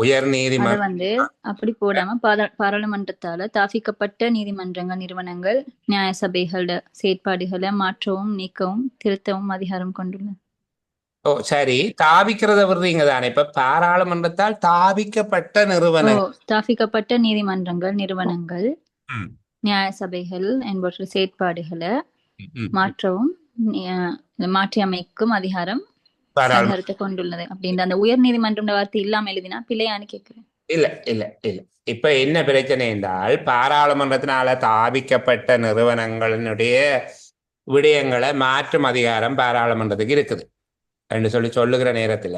உயர் அத நீதிமன்றம் வந்து அப்படி போடாம பாராளுமன்றத்தால தாபிக்கப்பட்ட நீதிமன்றங்கள் நிறுவனங்கள் நியாய சபைகளோட செயற்பாடுகளை மாற்றவும் நீக்கவும் திருத்தவும் அதிகாரம் கொண்டுள்ளது. சரி, தாபிக்கிறத விடுறீங்க தானே. இப்ப பாராளுமன்றத்தால் தாபிக்கப்பட்ட நிறுவனங்கள், தாபிக்கப்பட்ட நீதிமன்றங்கள் நிறுவனங்கள் நியாய சபைகள் என்பவற்றை செயற்பாடுகளை மாற்றவும் மாற்றி அமைக்கும் அதிகாரத்தை கொண்டுள்ளது அப்படின்ற அந்த உயர் நீதிமன்றம் வார்த்தை இல்லாம எழுதினா பிள்ளையான்னு கேட்கிறேன். இல்ல இல்ல இல்ல. இப்ப என்ன பிரச்சனை என்றால், பாராளுமன்றத்தினால தாபிக்கப்பட்ட நிறுவனங்களினுடைய விடயங்களை மாற்றும் அதிகாரம் பாராளுமன்றத்துக்கு இருக்குது என்று சொல்லுகிற நேரத்துல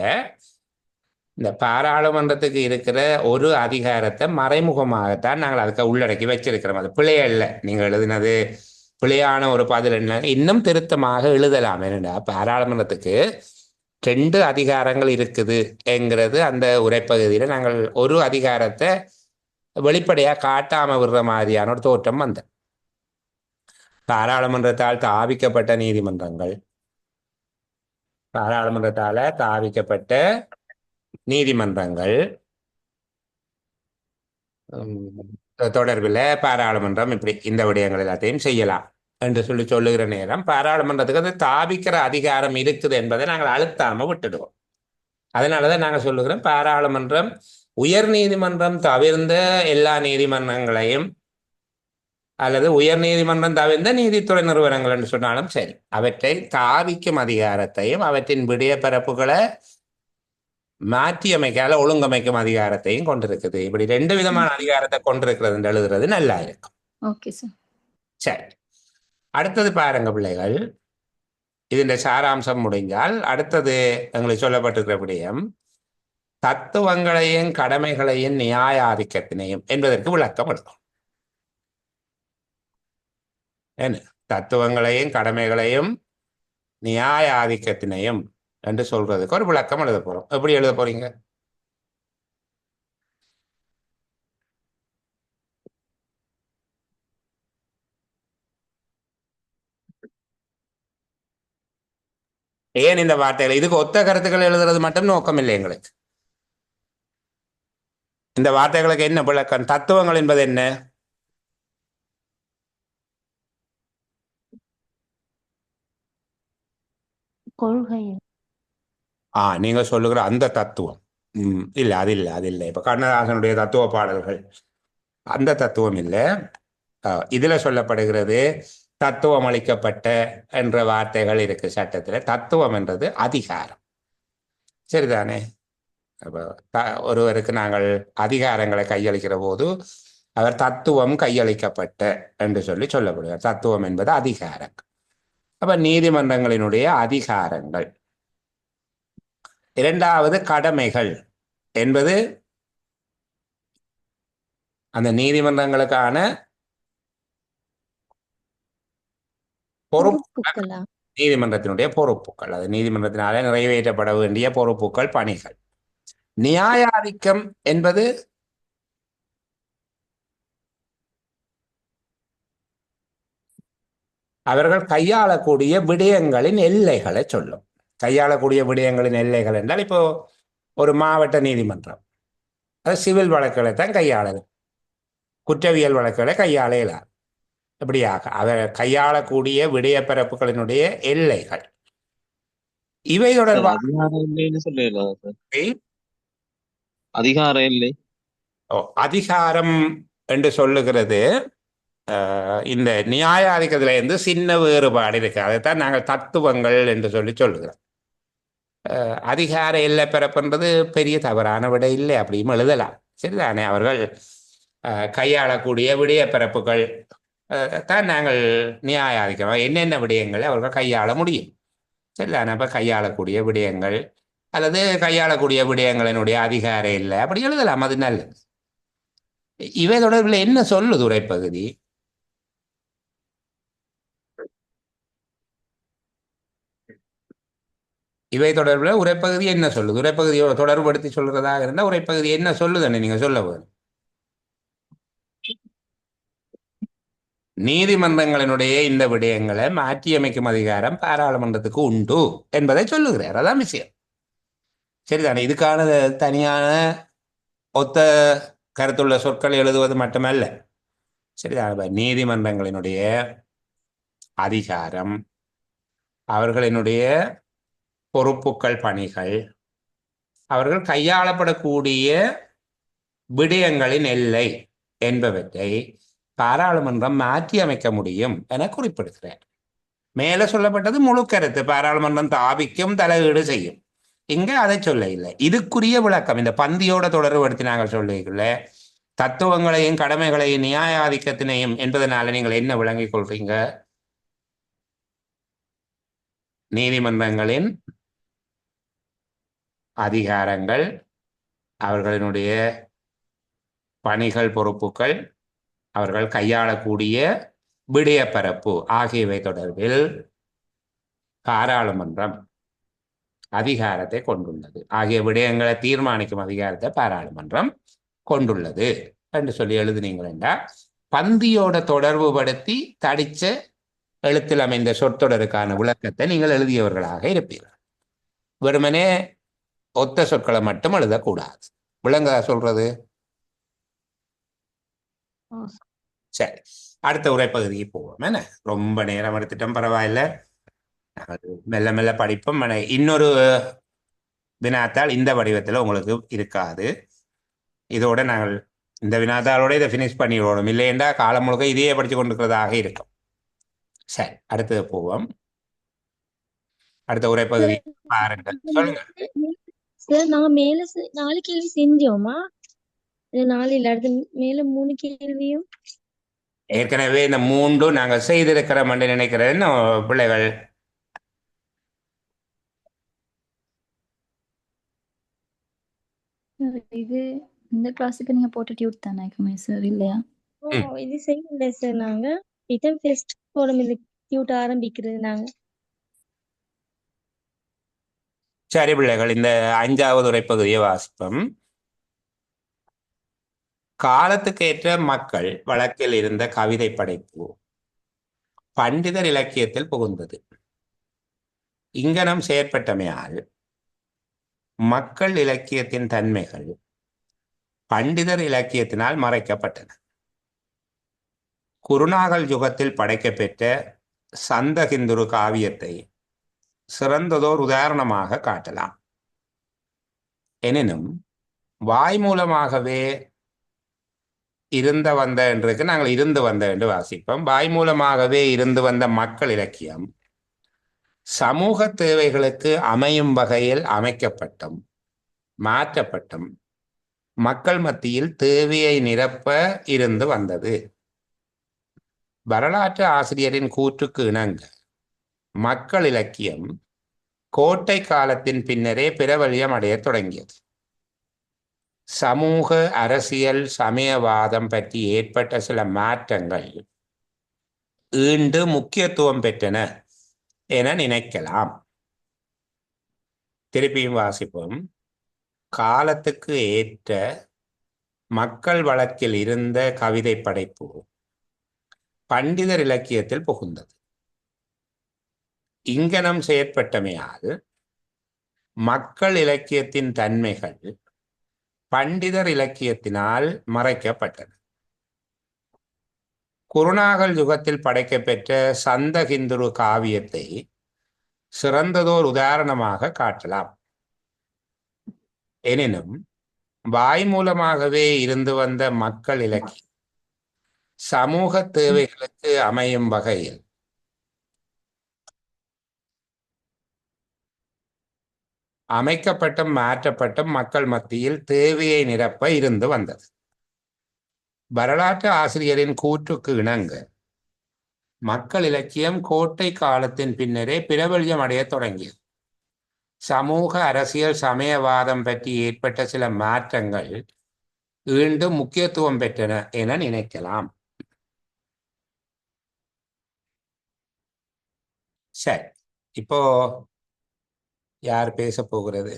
இந்த பாராளுமன்றத்துக்கு இருக்கிற ஒரு அதிகாரத்தை மறைமுகமாகத்தான் நாங்கள் அதுக்கு உள்ளடக்கி வச்சிருக்கிறோம். அது பிழைய இல்லை. நீங்க எழுதினது பிழையான ஒரு பதில் என்ன, இன்னும் திருத்தமாக எழுதலாம். என்னடா, பாராளுமன்றத்துக்கு 2 அதிகாரங்கள் இருக்குது என்கிறது அந்த உரைப்பகுதியில நாங்கள் ஒரு அதிகாரத்தை வெளிப்படையா காட்டாம விடுற மாதிரியான ஒரு தோற்றம் வந்த பாராளுமன்றத்தால் தாவிக்கப்பட்ட நீதிமன்றங்கள், பாராளுமன்றத்தால தாவிக்கப்பட்ட நீதிமன்றங்கள் தொடர்பில் பாராளுமன்றம் இப்படி இந்த விடயங்கள் எல்லாத்தையும் செய்யலாம் என்று சொல்லுகிற நேரம், பாராளுமன்றத்துக்கு அது தாபிக்கிற அதிகாரம் இருக்குது என்பதை நாங்கள் அழுத்தாம விட்டுடுவோம். அதனாலதான் நாங்கள் சொல்லுகிறோம், பாராளுமன்றம் உயர் நீதிமன்றம் தவிர்ந்த எல்லா நீதிமன்றங்களையும் அல்லது உயர் நீதிமன்றம் தவிர்ந்த நீதித்துறை நிறுவனங்கள் என்று சொன்னாலும் சரி, அவற்றை தாவிக்கும் அதிகாரத்தையும் அவற்றின் விடய பரப்புகளை மாற்றி அமைக்கால ஒழுங்கமைக்கும் அதிகாரத்தையும் கொண்டிருக்குது. இப்படி 2 விதமான அதிகாரத்தை கொண்டிருக்கிறது என்று எழுதுறது நல்லா இருக்கும். Okay sir. சரி, அடுத்தது பாருங்க பிள்ளைகள், இதன் சாராம்சம் முடிஞ்சால் அடுத்தது எங்களுக்கு சொல்லப்பட்டிருக்கிற விடயம் தத்துவங்களையும் கடமைகளையும் நியாயாதிக்கத்தினையும் என்பதற்கு விளக்கம் எழுதும். என்ன தத்துவங்களையும் கடமைகளையும் நியாயாதிக்கத்தினையும் என்று சொல்றதுக்கு ஒரு விளக்கம் எழுத போறோம். எப்படி எழுத போறீங்க? ஏன் இந்த வார்த்தைகள் இதுக்கு ஒத்த கருத்துக்கள் எழுதுறது மட்டும் நோக்கம் இல்லை எங்களுக்கு. இந்த வார்த்தைகளுக்கு என்ன விளக்கம்? தத்துவங்கள் என்பது என்ன? கொள்கை. நீங்க சொல்லுகிற அந்த தத்துவம் இல்ல, அது இல்லை, அது இல்லை. இப்ப கண்ணதாசனுடைய தத்துவ பாடல்கள் அந்த தத்துவம் இல்லை. இதுல சொல்லப்படுகிறது தத்துவம் அளிக்கப்பட்ட என்ற வார்த்தைகள் இருக்கு சட்டத்துல. தத்துவம் என்றது அதிகாரம், சரிதானே? அப்ப ஒருவருக்கு நாங்கள் அதிகாரங்களை கையளிக்கிற போது அவர் தத்துவம் கையளிக்கப்பட்ட என்று சொல்லப்படுகிறார். தத்துவம் என்பது அதிகாரம். அப்ப நீதிமன்றங்களினுடைய அதிகாரங்கள். இரண்டாவது கடமைகள் என்பது அந்த நீதிமன்றங்களுக்கான பொறுப்புகள், நீதிமன்றத்தினுடைய பொறுப்புகள், அது நீதிமன்றத்தினாலே நிறைவேற்றப்பட வேண்டிய பொறுப்புகள், பணிகள். நியாயாதிக்கம் என்பது அவர்கள் கையாளக்கூடிய விடயங்களின் எல்லைகளை சொல்லும். கையாளக்கூடிய விடயங்களின் எல்லைகள் என்றால், இப்போ ஒரு மாவட்ட நீதிமன்றம் அது சிவில் வழக்குகளை தான் கையாளது, குற்றவியல் வழக்குகளை கையாள இயலாது. இப்படியாக அவர் கையாளக்கூடிய விடயப்பரப்புகளினுடைய எல்லைகள் இவை சார் தொடர்பாக அதிகாரம் இல்லைன்னு சொல்லலாம் சார். அதிகாரம் இல்லை. அதிகாரம் என்று சொல்லுகிறது இந்த நியாயாதிக்கத்துல இருந்து சின்ன வேறுபாடு இருக்கு. அதைத்தான் நாங்கள் தத்துவங்கள் என்று சொல்லுகிறோம். அதிகார எல்லை பிறப்புன்றது பெரிய தவறான விட இல்லை, அப்படியும் எழுதலாம். சரிதானே? அவர்கள் கையாளக்கூடிய விடய பிறப்புகள் தான் நாங்கள் நியாயாதிக்கம் என்னென்ன விடயங்களை அவர்கள் கையாள முடியும். சரிதானே? அப்போ கையாளக்கூடிய விடயங்கள் அல்லது கையாளக்கூடிய விடயங்களினுடைய அதிகார இல்லை அப்படி எழுதலாம், அது நல்லது. இவை தொடர்பில் என்ன சொல்லுது உரைப்பகுதி? இவை தொடர்பில் உரைப்பகுதி என்ன சொல்லுது? உரைப்பகுதியோட தொடர்புபடுத்தி சொல்றதாக இருந்தால் உரைப்பகுதி என்ன சொல்லுதுன்னு நீங்க சொல்ல வேணும். நீதிமன்றங்களினுடைய இந்த விடயங்களை மாற்றியமைக்கும் அதிகாரம் பாராளுமன்றத்துக்கு உண்டு என்பதை சொல்லுகிறார். அதான் விஷயம். சரிதானே? இதுக்கான தனியான ஒத்த கருத்துள்ள சொற்கள் எழுதுவது மட்டுமல்ல. சரிதானே? நீதிமன்றங்களினுடைய அதிகாரம், அவர்களினுடைய பொறுப்புகள், பணிகள், அவர்கள் கையாளப்படக்கூடிய விடயங்களின் எல்லை என்பவற்றை பாராளுமன்றம் மாற்றி அமைக்க முடியும் என குறிப்பிடுகிறார். மேலே சொல்லப்பட்டது முழு கருத்து, பாராளுமன்றம் தாபிக்கும், தலையீடு செய்யும். இங்க அதை சொல்ல இல்லை. இதுக்குரிய விளக்கம் இந்த பந்தியோட தொடர்புபடுத்தி நாங்கள் சொல்லிக்கல தத்துவங்களையும் கடமைகளையும் நியாயாதிக்கத்தினையும் என்பதனால நீங்கள் என்ன விளங்கிக் கொள்றீங்க? நீதிமன்றங்களின் அதிகாரங்கள், அவர்களினுடைய பணிகள், பொறுப்புகள், அவர்கள் கையாளக்கூடிய விடயப்பரப்பு ஆகியவை தொடர்பில் பாராளுமன்றம் அதிகாரத்தை கொண்டுள்ளது. ஆகிய விடயங்களை தீர்மானிக்கும் அதிகாரத்தை பாராளுமன்றம் கொண்டுள்ளது என்று சொல்லி எழுதுனீங்களா, பந்தியோட தொடர்பு படுத்தி தடிச்ச எழுத்தில் அமைந்த சொற்றொடருக்கான விளக்கத்தை நீங்கள் எழுதியவர்களாக இருப்பீர்கள். வெறுமனே ஒத்த சொற்களை மட்டும் எழுதக்கூடாது. விளங்குதா சொல்றது? சரி, அடுத்த உரைப்பகுதிக்கு போவோம். என்ன ரொம்ப நேரம் எடுத்துட்டோம், பரவாயில்ல, மெல்ல மெல்ல படிப்போம். இன்னொரு வினாத்தாள் இந்த வடிவத்தில் உங்களுக்கு இருக்காது. இதோட நாங்கள் இந்த வினாத்தாளோட இதை ஃபினிஷ் பண்ணிவிடணும், இல்லையென்றா காலம் முழுக்க இதையே படித்து கொண்டிருக்கிறதாக இருக்கும். சரி, அடுத்தது போவோம். அடுத்த உரைப்பகுதி பாருங்க, சொல்லுங்க. சார், நாங்க மேல 4 கேள்வி செஞ்சோமா? 4 இல்ல, அடுத்து மேல 3 கேள்வியும் ஏற்கனவே இந்த 3 நாங்கள் செய்திருக்கிறோம் என்று நினைக்கிறேன் பிள்ளைகள். இது இந்த கிளாஸுக்கு நீங்க போட்ட டியூட் தானே சார், இல்லையா? இது செய்யல சார். நாங்க இதான் ஃபர்ஸ்ட் போடும் இது டியூட் ஆரம்பிக்கிறது நாங்க. சரி பிள்ளைகள், இந்த 5வது உரைப்பகுதியை வாசிப்போம். காலத்துக்கேற்ற மக்கள் வழக்கில் இருந்த கவிதை படைப்பு பண்டிதர் இலக்கியத்தில் புகுந்தது. இங்கனம் செயற்பட்டமையால் மக்கள் இலக்கியத்தின் தன்மைகள் பண்டிதர் இலக்கியத்தினால் மறைக்கப்பட்டன. குருநாகல் யுகத்தில் படைக்கப்பெற்ற சந்தகிந்துரு காவியத்தை சிறந்ததோர் உதாரணமாக காட்டலாம். எனினும் வாய் மூலமாகவே இருந்த வந்த என்றுக்கு நாங்கள் இருந்து வந்த என்று வாசிப்போம். வாய் மூலமாகவே இருந்து வந்த மக்கள் இலக்கியம் சமூக தேவைகளுக்கு அமையும் வகையில் அமைக்கப்பட்டும் மாற்றப்பட்டும் மக்கள் மத்தியில் தேவையை நிரப்ப இருந்து வந்தது. வரலாற்று ஆசிரியரின் கூற்றுக்கு இணங்க மக்கள் இலக்கியம் கோட்டை காலத்தின் பின்னரே பிரபல்யம் அடைய தொடங்கியது. சமூக, அரசியல், சமயவாதம் பற்றி ஏற்பட்ட சில மாற்றங்கள் ஈண்டு முக்கியத்துவம் பெற்றன என நினைக்கலாம். திருப்பியும் வாசிப்போம். காலத்துக்கு ஏற்ற மக்கள் வழக்கில் இருந்த கவிதை படைப்பு பண்டிதர் இலக்கியத்தில் புகுந்தது. இங்கனம் செயற்பட்டமையால் மக்கள் இலக்கியத்தின் தன்மைகள் பண்டிதர் இலக்கியத்தினால் மறைக்கப்பட்டது. குருநாகல் யுகத்தில் படைக்கப்பெற்ற சந்தகிந்துரு காவியத்தை சிறந்ததோர் உதாரணமாக காட்டலாம். எனினும் வாய் மூலமாகவே இருந்து வந்த மக்கள் இலக்கியம் சமூக தேவைகளுக்கு அமையும் வகையில் அமைக்கப்பட்டும் மாற்றப்பட்டும் மக்கள் மத்தியில் தேவையை நிரப்ப இருந்து வந்தது. வரலாற்று ஆசிரியரின் கூற்றுக்கு இணங்க மக்கள் இலக்கியம் கோட்டை காலத்தின் பின்னரே பிரபல்யம் அடைய தொடங்கியது. சமூக அரசியல் சமயவாதம் பற்றி ஏற்பட்ட சில மாற்றங்கள் மீண்டும் முக்கியத்துவம் பெற்றன என நினைக்கலாம். சரி, இப்போ யார் பேச போகிறது?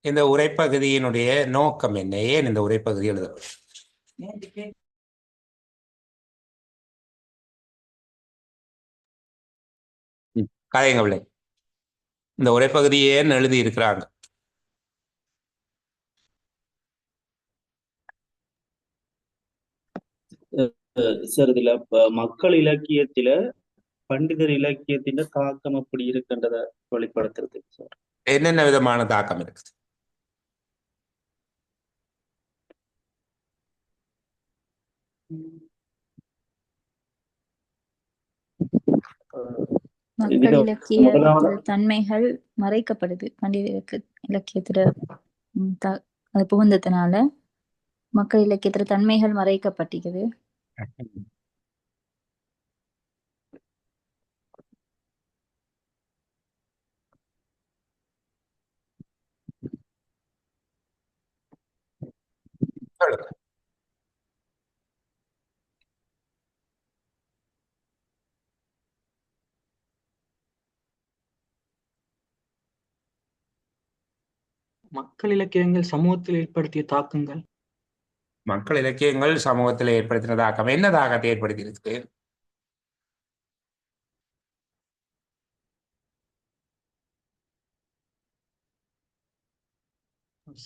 இந்த உரைப்பகுதியினுடைய நோக்கம் என்ன? ஏன் இந்த உரைப்பகுதி எழுதப்படும்? கதைங்க பிள்ளை, இந்த உரைப்பகுதியை ஏன் எழுதி இருக்கிறாங்க? சார் இதுல மக்கள் இலக்கியத்தில பண்டிதர் இலக்கியத்தின் தாக்கம் அப்படி இருக்கின்றத வெளிப்படுத்துறது சார். என்னென்ன விதமான தாக்கம் இருக்குது? மக்கள் இலக்கிய தன்மைகள் மறைக்கப்படுது. பண்டித இலக்கியத்துல அது புகுந்ததுனால மக்கள் இலக்கியத்துல தன்மைகள் மறைக்கப்பட்டிருக்குது. மக்கள் இலக்கியங்கள் சமூகத்தில் ஏற்படுத்திய தாக்கங்கள். மக்கள் இலக்கியங்கள் சமூகத்தில் ஏற்படுத்தின தாக்கம் என்ன தாக்கத்தை ஏற்படுத்தி இருக்கு?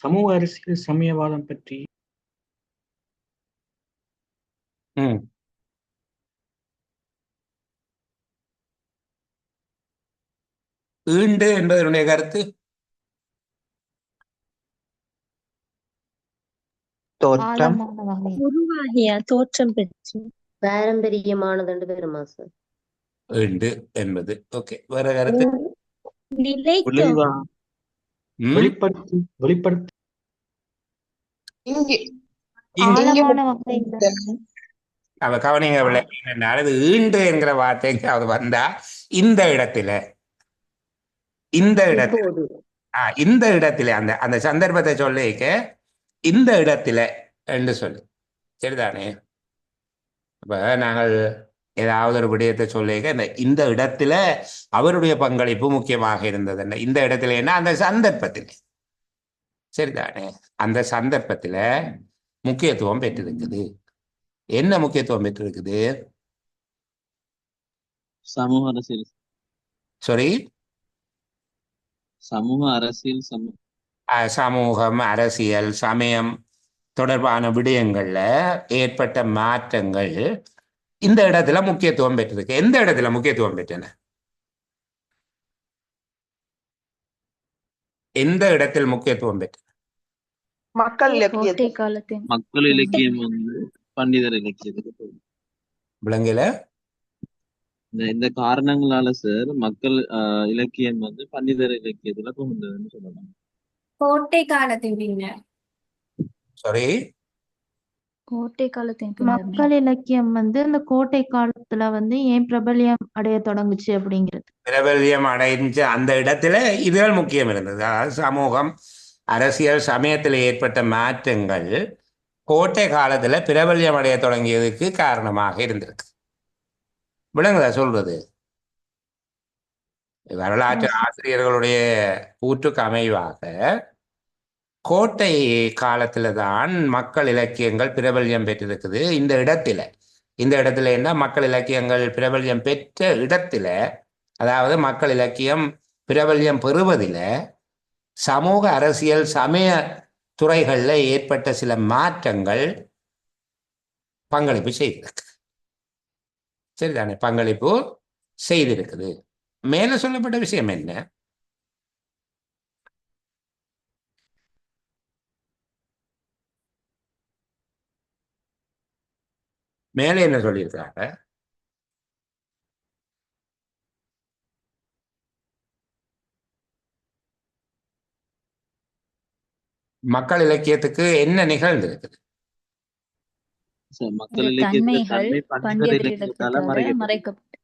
சமூக அரசியல் சமயவாதம் பற்றி. ஈண்டு என்பதனுடைய கருத்து தோற்றம், உருவாகிய, தோற்றம் பெற்று பாரம்பரியமானது பெருமா சார். ஈண்டு என்பது. ஓகே, வேற கருத்து? வெளிப்படுத்தி அவ கவனிங்க, அது ஈண்டு என்கிற வார்த்தைக்கு அது வந்தா இந்த இடத்துல இந்த இடத்துல அந்த அந்த சந்தர்ப்பத்தை சொல்லிக்க இந்த இடத்துல என்று சொல்லு, சரிதானே? அப்ப நாங்கள் ஏதாவது ஒரு விடயத்தை சொல்லிக்க இந்த இடத்துல அவருடைய பங்களிப்பு முக்கியமாக இருந்தது. என்ன இந்த இடத்துல என்ன? அந்த சந்தர்ப்பத்தில், சரிதானே? அந்த சந்தர்ப்பத்துல முக்கியத்துவம் பெற்றிருக்குது. என்ன முக்கியத்துவம் பெற்றிருக்குது? சமூக அரசியல். சாரி, சமூக அரசியல், சமூகம், அரசியல், சமயம் தொடர்பான விடயங்கள்ல ஏற்பட்ட மாற்றங்கள் இந்த இடத்துல முக்கியத்துவம் பெற்றிருக்கு. எந்த இடத்துல முக்கியத்துவம் பெற்றன? எந்த இடத்தில் முக்கியத்துவம் பெற்ற? மக்கள் மக்கள் இலக்கியம் வந்து பண்டிதர் இலக்கியத்துக்கு விளங்கல. இந்த காரணங்களால சார் மக்கள் இலக்கியம் வந்து பண்டிதர் இலக்கியத்துல புகுந்ததுன்னு சொல்லலாம். கோட்டை காலத்தின் சாரி, கோட்டை காலத்தின் மக்கள் இலக்கியம் வந்து இந்த கோட்டை காலத்துல வந்து ஏன் பிரபல்யம் அடைய தொடங்குச்சு அப்படிங்கிறது. பிரபல்யம் அடைஞ்ச அந்த இடத்துல இதுகள் முக்கியம் இருந்தது. அதாவது சமூகம், அரசியல், சமயத்தில் ஏற்பட்ட மாற்றங்கள் கோட்டை காலத்துல பிரபல்யம் அடைய தொடங்கியதுக்கு காரணமாக இருந்திருக்கு. விளங்குதா சொல்றது? வரலாற்று ஆசிரியர்களுடைய கூற்றுக்கு அமைவாக கோட்டை காலத்துல தான் மக்கள் இலக்கியங்கள் பிரபல்யம் பெற்றிருக்குது. இந்த இடத்துல இந்த இடத்துல என்ன மக்கள் இலக்கியங்கள் பிரபல்யம் பெற்ற இடத்துல, அதாவது மக்கள் இலக்கியம் பிரபல்யம் பெறுவதில் சமூக அரசியல் சமய துறைகளில் ஏற்பட்ட சில மாற்றங்கள் பங்களிப்பு செய்திருக்கு. சரிதானே? பங்களிப்பு செய்திருக்குது. மேல சொல்லப்பட்ட விஷயம் என்ன? மேலே என்ன சொல்லியிருக்காங்க? மக்கள் இலக்கியத்துக்கு என்ன நிகழ்ந்திருக்குது? மக்கள் இந்த இலக்கியத்துல தன்மைகள் தன்மை பண்டிதர் பண்டிதர் இலக்கியத்தால இலக்கியத்தால மறைக்கப்பட்டது. மறைக்கப்பட்டு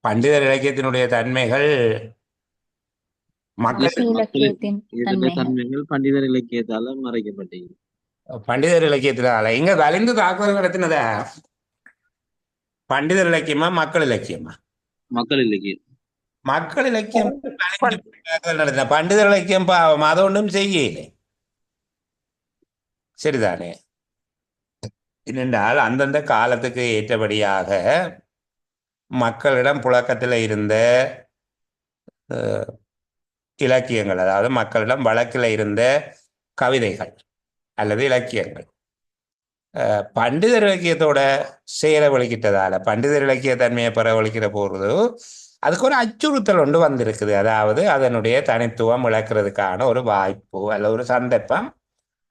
பண்டிதர் இலக்கியத்தினுடைய தன்மைகள் மக்கள் மக்கள் இலக்கியத்தின் இதுல தன்மைகள் தன்மைகள் பண்டிதர் இலக்கியத்தால மறைக்கப்பட்டது. பண்டிதர் இலக்கியத்தினால இங்க வலிந்து தாக்குதல் நடத்தினத பண்டிதர் இலக்கியமா மக்கள் இலக்கியமா? மக்கள் இலக்கியம். மக்கள் இலக்கியம் தாக்குதல் நடத்தின. பண்டிதர் இலக்கியம் பாவம், அதை ஒன்றும் செய்யலை. சரிதானே? ஏனென்றால் அந்தந்த காலத்துக்கு ஏற்றபடியாக மக்களிடம் புழக்கத்தில் இருந்த இலக்கியங்கள், அதாவது மக்களிடம் வழக்கில் இருந்த கவிதைகள் அல்லது இலக்கியங்கள் பண்டிதர் இலக்கியத்தோட சேரவழிக்கிட்டதால, பண்டிதர் இலக்கிய தன்மையை பரவழிக்கிற போது அதுக்கு ஒரு அச்சுறுத்தல் ஒன்று வந்திருக்குது. அதாவது அதனுடைய தனித்துவம் இழக்கிறதுக்கான ஒரு வாய்ப்பு அல்ல ஒரு சந்தர்ப்பம்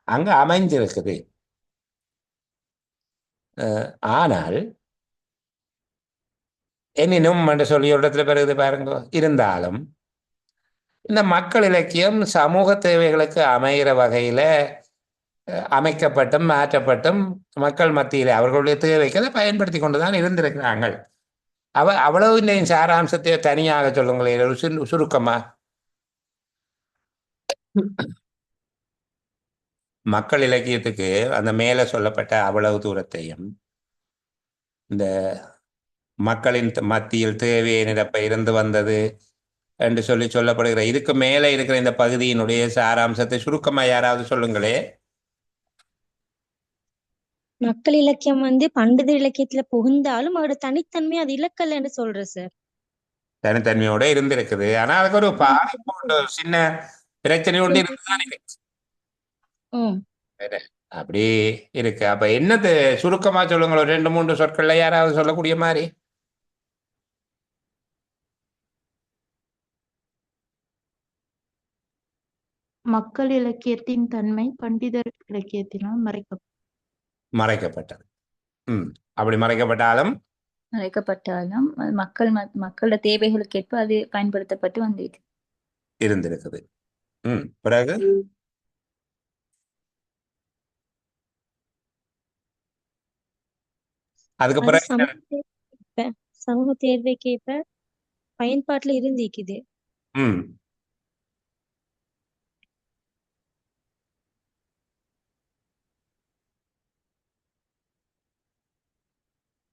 அங்க அமைஞ்சிருக்குது. ஆனால் எனினும் என்று சொல்லி ஒரு இடத்துல பிறகு பாருங்க, இருந்தாலும் இந்த மக்கள் இலக்கியம் சமூக தேவைகளுக்கு அமைகிற வகையில அமைக்கப்பட்டும் மாற்றப்பட்டும் மக்கள் மத்தியில் அவர்களுடைய தேவைக்கு அதை பயன்படுத்தி கொண்டுதான் இருந்திருக்கிறாங்க. அவ்வளவு இந்த சாராம்சத்தை தனியாக சொல்லுங்களேன் சுருக்கமா. மக்கள் இலக்கியத்துக்கு அந்த மேல சொல்லப்பட்ட அவ்வளவு தூரத்தையும் இந்த மக்களின் மத்தியில் தேவையை நிரப்ப இருந்து வந்தது என்று சொல்லப்படுகிற இதுக்கு மேலே இருக்கிற இந்த பகுதியினுடைய சாராம்சத்தை சுருக்கமா யாராவது சொல்லுங்களே. மக்கள் இலக்கியம் பண்டிதர் இலக்கியத்துல புகுந்தாலும் அவரோட தனித்தன்மை அது இலக்கல் என்று சொல்ற சார். தனித்தன்மையோட இருந்திருக்குது. ஆனா அதுக்கு ஒரு பாதிப்பு சின்ன பிரச்சனை ஒன்று இருந்துதான் இருக்கு. அப்படி இருக்கு. அப்ப என்னது சுருக்கமா சொல்லுங்க, ஒரு 2-3 சொற்கள்ல யாராவது சொல்லக்கூடிய மாதிரி. மக்கள் இலக்கியத்தின் தன்மை பண்டிதர் இலக்கியத்தினால் மறைக்கப்பட்டது. அப்படி மறைக்கப்பட்டாலும் அது மக்களோட தேவைகளுக்கு ஏற்ப அது பயன்படுத்தப்பட்டு வந்தது இருந்திருக்குது. பிறகு அதுக்கு பிறகு சமூக தேவைக்கு ஏற்ப பயன்பாட்டுல இருந்திருக்குது.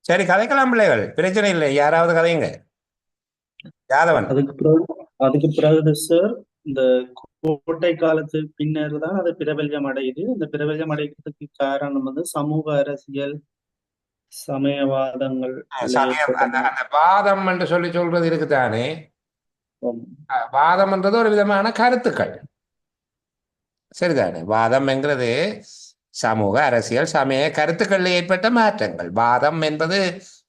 சரி, கதைக்கலாம் பிள்ளைகள், பிரச்சனை இல்லை. யாராவது கதைங்க. யாதவன். அதுக்கு பிறகு சார் இந்த கோட்டை காலத்து பின்னர் தான் அது பிரபல்யம் அடையுது. இந்த பிரபல்யம் அடைகிறதுக்கு காரணம் சமூக அரசியல் சமயவாதங்கள். அந்த வாதம் என்று சொல்றது இருக்குதானே. வாதம் என்றது ஒரு விதமான கருத்துக்கள். சரிதானே? வாதம் என்கிறது சமூக அரசியல் சமய கருத்துக்கள் ஏற்பட்ட மாற்றங்கள். வாதம் என்பது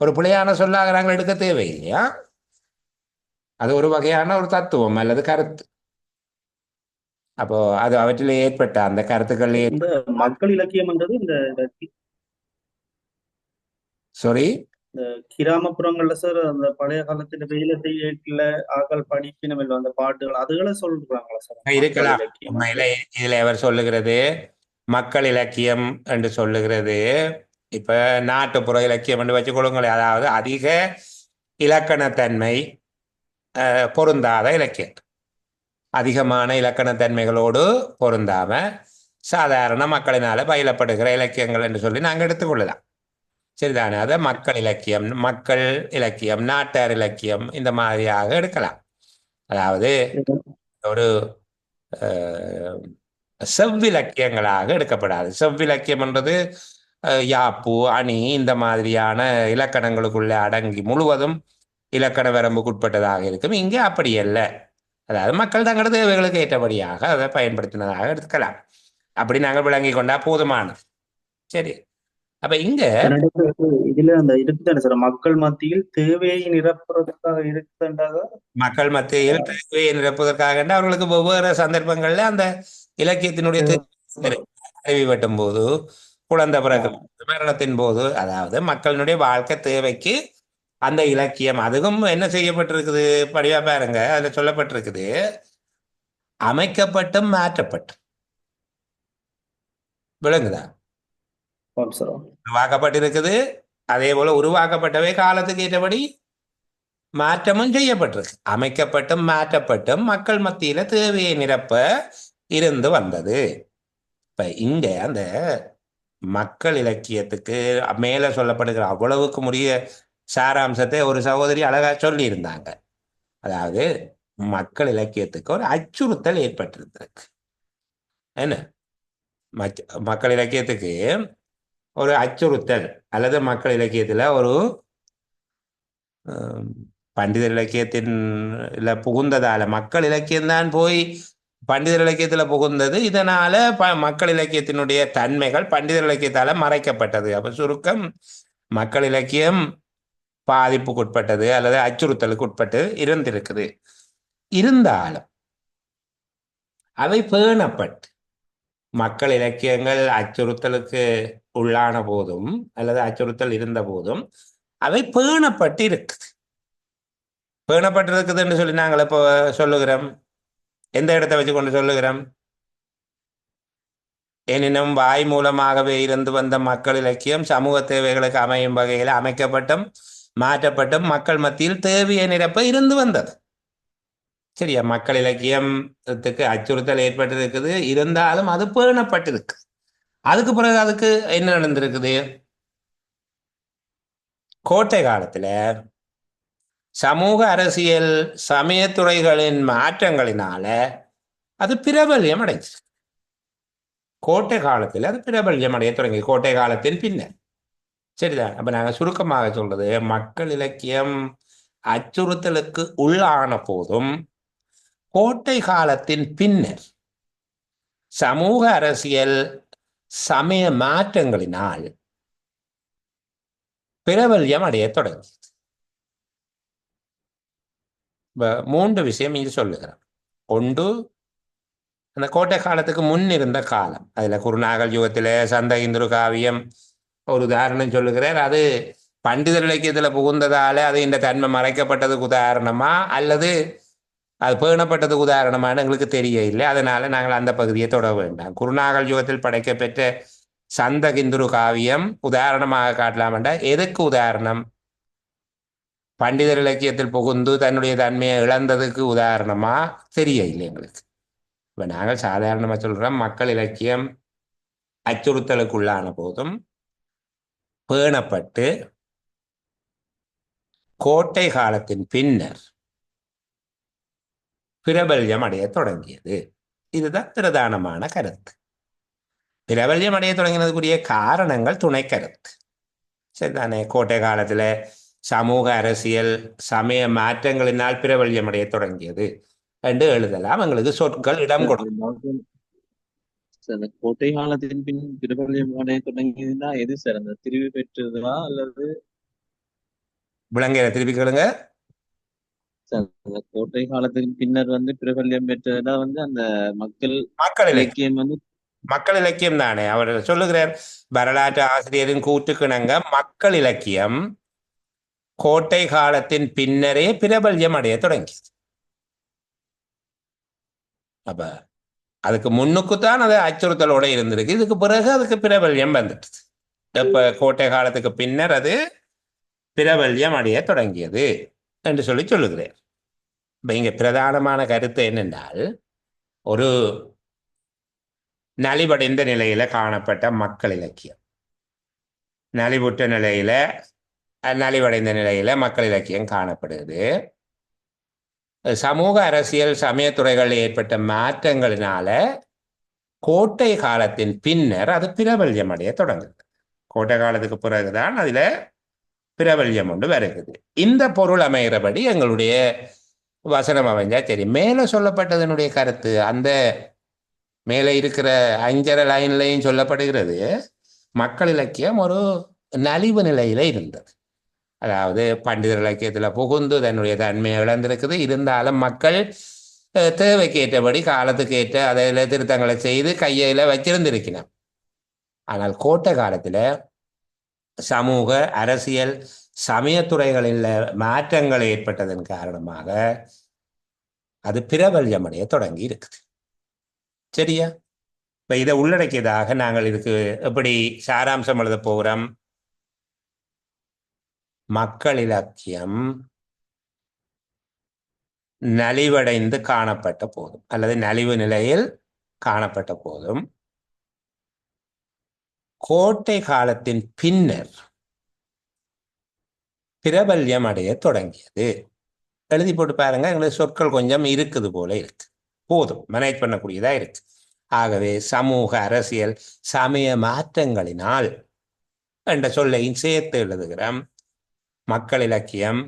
ஒரு பிழையான சொல்லாக நாங்கள் எடுக்க தேவையில்லையா? அது ஒரு வகையான ஒரு தத்துவம் அல்லது கருத்து. அப்போ அது அவற்றில் ஏற்பட்ட அந்த கருத்துக்கள் மக்கள் இலக்கியம் என்றது இந்த கிராமப்புறங்கள்ல சார் அந்த பழைய காலத்துல வெயில செய்யல ஆக்கள் படிப்பினம் இல்லை அந்த பாட்டுகள் அதுகளை சொல்றாங்களா சார்? இருக்கலாம். உண்மையில இதுல அவர் சொல்லுகிறது மக்கள் இலக்கியம் என்று சொல்லுகிறது. இப்ப நாட்டுப்புற இலக்கியம் என்று வச்சு கொடுங்களேன். அதாவது அதிக இலக்கணத்தன்மை பொருந்தாத இலக்கியம், அதிகமான இலக்கணத்தன்மைகளோடு பொருந்தாம சாதாரண மக்களினால பயிலப்படுகிற இலக்கியங்கள் என்று சொல்லி நாங்கள் எடுத்துக்கொள்ளலாம். சரிதானே? அதை மக்கள் இலக்கியம், மக்கள் இலக்கியம், நாட்டார் இலக்கியம் இந்த மாதிரியாக எடுக்கலாம். அதாவது ஒரு செவ்விலக்கியங்களாக எடுக்கப்படாது. செவ்விலக்கியம் என்றது யாப்பு, அணி இந்த மாதிரியான இலக்கணங்களுக்குள்ளே அடங்கி முழுவதும் இலக்கண வரம்புக்குட்பட்டதாக இருக்கும். இங்கே அப்படி அல்ல. அதாவது மக்கள் தங்களது தேவைகளுக்கு ஏற்றபடியாக அதை பயன்படுத்தினதாக எடுத்துக்கலாம். அப்படி நாங்கள் விளங்கி கொண்டா போதுமானது. சரி, அப்ப இங்க இதுல அந்த இருக்குதானே சார், மக்கள் மத்தியில் தேவையை நிரப்புறதுக்காக இருக்குதுன்றாக. மக்கள் மத்தியில் தேவையை நிரப்புவதற்காக அவர்களுக்கு வெவ்வேறு சந்தர்ப்பங்கள்ல அந்த இலக்கியத்தினுடைய அறிவி வெட்டும் போது, குழந்தை பிறகு மரணத்தின் போது, அதாவது மக்களினுடைய வாழ்க்கை தேவைக்கு அந்த இலக்கியம் அதுவும் என்ன செய்யப்பட்டிருக்குது படிவா பாருங்க. அதுல சொல்லப்பட்டிருக்குது அமைக்கப்பட்டும் மாற்றப்பட்டும். விளங்குதா? உருவாக்கப்பட்டிருக்குது, அதே போல உருவாக்கப்பட்டவை காலத்துக்கு ஏற்றபடி மாற்றமும் செய்யப்பட்டிருக்கு. அமைக்கப்பட்டும் மாற்றப்பட்டும் மக்கள் மத்தியில தேவையை நிரப்ப இருந்து வந்தது. இப்ப இங்க அந்த மக்கள் இலக்கியத்துக்கு மேல சொல்லப்படுகிற அவ்வளவுக்கு முடிய சாராம்சத்தை ஒரு சகோதரி அழகா சொல்லி இருந்தாங்க. அதாவது மக்கள் இலக்கியத்துக்கு ஒரு அச்சுறுத்தல் ஏற்பட்டிருந்திருக்கு. என்ன மக்கள் இலக்கியத்துக்கு ஒரு அச்சுறுத்தல், அல்லது மக்கள் இலக்கியத்துல ஒரு பண்டிதர் இலக்கியத்தின் புகுந்ததால, மக்கள் இலக்கியம்தான் போய் பண்டிதர் இலக்கியத்துல புகுந்தது. இதனால மக்கள் இலக்கியத்தினுடைய தன்மைகள் பண்டிதர் இலக்கியத்தால மறைக்கப்பட்டது. அப்ப சுருக்கம், மக்கள் இலக்கியம் பாதிப்புக்குட்பட்டது அல்லது அச்சுறுத்தலுக்கு உட்பட்டு இருந்திருக்குது. இருந்தாலும் அவை பேணப்பட்டு, மக்கள் இலக்கியங்கள் அச்சுறுத்தலுக்கு உள்ளான போதும் அல்லது அச்சுறுத்தல் இருந்த போதும் அவை பேணப்பட்டு இருக்குது. பேணப்பட்டிருக்குதுன்னு சொல்லி நாங்கள் இப்போ சொல்லுகிறோம். எந்த இடத்தை வச்சு கொண்டு சொல்லுகிறோம்? எனினும் வாய் மூலமாகவே இருந்து வந்த மக்கள் இலக்கியம் சமூக தேவைகளுக்கு அமையும் வகையில் அமைக்கப்பட்டும் மாற்றப்பட்டும் மக்கள் மத்தியில் தேவையை நிரப்ப இருந்து வந்தது. சரியா? மக்கள் இலக்கியத்துக்கு அச்சுறுத்தல் ஏற்பட்டிருக்குது, இருந்தாலும் அது பேணப்பட்டிருக்கு. அதுக்கு பிறகு அதுக்கு என்ன நடந்திருக்குது? கோட்டை காலத்துல சமூக அரசியல் சமயத்துறைகளின் மாற்றங்களினால அது பிரபல்யம் அடைஞ்சு. கோட்டை காலத்தில் அது பிரபல்யம் அடைய தொடங்கி, கோட்டை காலத்தின் பின்னர். சரிதான்? அப்ப நாங்க சுருக்கமாக சொல்றது, மக்கள் இலக்கியம் அச்சுறுத்தலுக்கு உள்ளான போதும் கோட்டை காலத்தின் பின்னர் சமூக அரசியல் சமய மாற்றங்களினால் பிரபல்யம் அடைய தொடங்கி. மூன்று விஷயம் இங்கு சொல்லுகிறேன். ஒன்று, அந்த கோட்டை காலத்துக்கு முன் இருந்த காலம். அதுல குருநாகல் யுகத்தில சந்தகிந்துரு காவியம் ஒரு உதாரணம் சொல்லுகிறார். அது பண்டிதர் இலக்கியத்துல புகுந்ததால அது இந்த தன்மை மறைக்கப்பட்டதுக்கு உதாரணமா அல்லது அது பேணப்பட்டதுக்கு உதாரணமான எங்களுக்கு தெரிய இல்லை. அதனால நாங்கள் அந்த பகுதியை தொட வேண்டாம். குருநாகல் யுகத்தில் படைக்கப்பெற்ற சந்தகிந்துரு காவியம் உதாரணமாக காட்டலாம் என்றால் எதுக்கு உதாரணம்? பண்டிதர் இலக்கியத்தில் புகுந்து தன்னுடைய தன்மையை இழந்ததுக்கு உதாரணமா தெரிய இல்லை எங்களுக்கு. இப்ப நாங்கள் சாதாரணமா சொல்றோம், மக்கள் இலக்கியம் அச்சுறுத்தலுக்குள்ளான போதும் பேணப்பட்டு கோட்டை காலத்தின் பின்னர் பிரபல்யம் அடைய தொடங்கியது. இதுதான் பிரதானமான கருத்து. பிரபல்யம் அடைய தொடங்கினதுக்குரிய காரணங்கள் துணை கருத்து. சரிதானே? கோட்டை காலத்துல சமூக அரசியல் சமய மாற்றங்களினால் பிரபல்யம் அடைய தொடங்கியது என்று எழுதலாம். எங்களுக்கு சொற்கள் இடம் கொடுக்கும். கோட்டை காலத்தின் பின் பிரபல்யம் அடைய தொடங்கியதுன்னா எது சார்? அந்த திருவி பெற்றதா அல்லது விளங்க திருப்பி கேளுங்க. கோட்டை காலத்துக்கு பின்னர் பிரபல்யம் பெற்றதுனா அந்த மக்கள் இலக்கியம் மக்கள் இலக்கியம் தானே. அவர் சொல்லுகிறார், வரலாற்று ஆசிரியரின் கூற்றுக்கிணங்க மக்கள் இலக்கியம் கோட்டை காலத்தின் பின்னரே பிரபல்யம் அடைய தொடங்கி. அப்ப அதுக்கு முன்னுக்குத்தான் அது அச்சுறுத்தலோட இருந்திருக்கு. இதுக்கு பிறகு அதுக்கு பிரபல்யம் வந்துட்டு. இப்ப கோட்டை காலத்துக்கு பின்னர் அது பிரபல்யம் அடைய தொடங்கியது என்று சொல்லுகிறேன். இப்ப இங்க பிரதானமான கருத்து என்னென்றால், ஒரு நலிவடைந்த நிலையில காணப்பட்ட மக்கள் இலக்கியம், நலிவுற்ற நிலையில நலிவடைந்த நிலையில மக்கள் இலக்கியம் காணப்படுகிறது. சமூக அரசியல் சமயத்துறைகளில் ஏற்பட்ட மாற்றங்களினால கோட்டை காலத்தின் பின்னர் அது பிரபல்யம் அடைய தொடங்குது. கோட்டை காலத்துக்கு பிறகுதான் அதுல பிரபல்யம் ஒன்று வருகிறது. இந்த பொருள் அமைகிறபடி எங்களுடைய வசனம் அமைஞ்சா சரி. மேலே சொல்லப்பட்டதனுடைய கருத்து அந்த மேலே இருக்கிற 5 லைன்லையும் சொல்லப்படுகிறது, மக்கள் இலக்கியம் ஒரு நலிவு நிலையில இருந்தது. அதாவது பண்டிதர் இலக்கியத்தில் புகுந்து தன்னுடைய தன்மையை இழந்திருக்குது. இருந்தாலும் மக்கள் தேவைக்கு ஏற்றபடி காலத்துக்கு ஏற்ற அதில் திருத்தங்களை செய்து கையில வச்சிருந்திருக்கணும். ஆனால் கோட்டை காலத்தில் சமூக அரசியல் சமயத்துறைகளில் மாற்றங்கள் ஏற்பட்டதன் காரணமாக அது பிரபல்யமடைய தொடங்கி இருக்குது. சரியா? இப்போ இதை உள்ளடக்கியதாக நாங்கள் இதுக்கு எப்படி சாராம்சம் எழுத போகிறோம்? மக்கள் இலக்கியம் நலிவடைந்து காணப்பட்ட போதும் அல்லது நலிவு நிலையில் காணப்பட்ட போதும் கோட்டை காலத்தின் பின்னர் பிரபல்யம் அடைய தொடங்கியது. எழுதி போட்டு பாருங்க, எங்களுக்கு சொற்கள் கொஞ்சம் இருக்குது போல இருக்கு, போதும், மேனேஜ் பண்ணக்கூடியதா இருக்கு. ஆகவே சமூக அரசியல் சமய மாற்றங்களினால் என்ற சொல்லையும் சேர்த்து எழுதுகிறோம். மக்கள் இலக்கியம்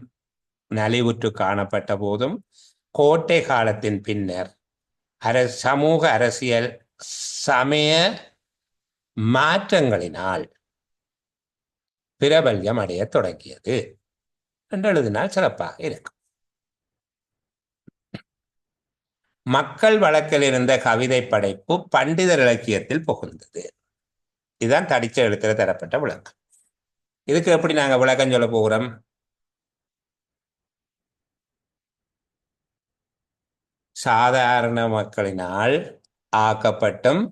நலிவுற்று காணப்பட்ட போதும் கோட்டை காலத்தின் பின்னர் சமூக அரசியல் சமய மாற்றங்களினால் பிரபல்யம் அடைய தொடங்கியது என்று எழுதினால் சிறப்பாக இருக்கும். மக்கள் வழக்கில் இருந்த கவிதை படைப்பு பண்டிதர் இலக்கியத்தில் புகுந்தது. இதுதான் தடிச்ச எழுத்துல தரப்பட்ட விளக்கம். இதுக்கு எப்படி நாங்க விளக்கம் சொல்ல போகிறோம்? சாதாரண மக்களினால் ஆக்கப்பட்டும்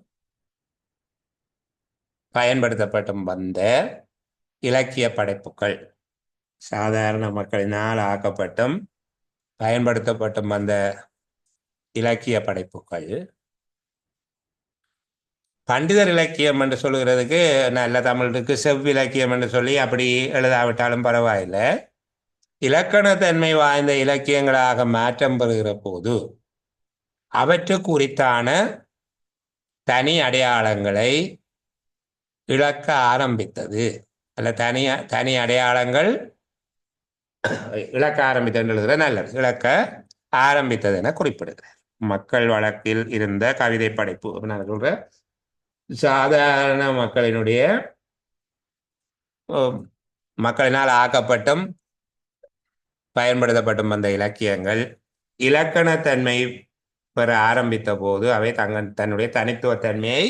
பயன்படுத்தப்பட்டும் வந்த இலக்கிய படைப்புகள், சாதாரண மக்களினால் ஆக்கப்பட்டும் பயன்படுத்தப்பட்டும் வந்த இலக்கிய படைப்புகள் பண்டிதர் இலக்கியம் என்று சொல்லுகிறதுக்கு நல்ல தமிழுக்கு செவ்விலக்கியம் என்று சொல்லி அப்படி எழுதாவிட்டாலும் பரவாயில்லை. இலக்கணத்தன்மை வாய்ந்த இலக்கியங்களாக மாற்றம் பெறுகிற போது அவற்றுக்கு உரித்தான தனி அடையாளங்களை இழக்க ஆரம்பித்தது. அல்ல தனி அடையாளங்கள் இழக்க ஆரம்பித்தது நல்லது, இழக்க ஆரம்பித்தது என குறிப்பிடுகிறார். மக்கள் வழக்கில் இருந்த கவிதை படைப்பு, நான் சொல்ற சாதாரண மக்களினால் ஆக்கப்பட்டும் பயன்படுத்தப்பட்டும் வந்த இலக்கியங்கள் இலக்கணத்தன்மை பெற ஆரம்பித்த போது அவை தன்னுடைய தனித்துவத்தன்மையை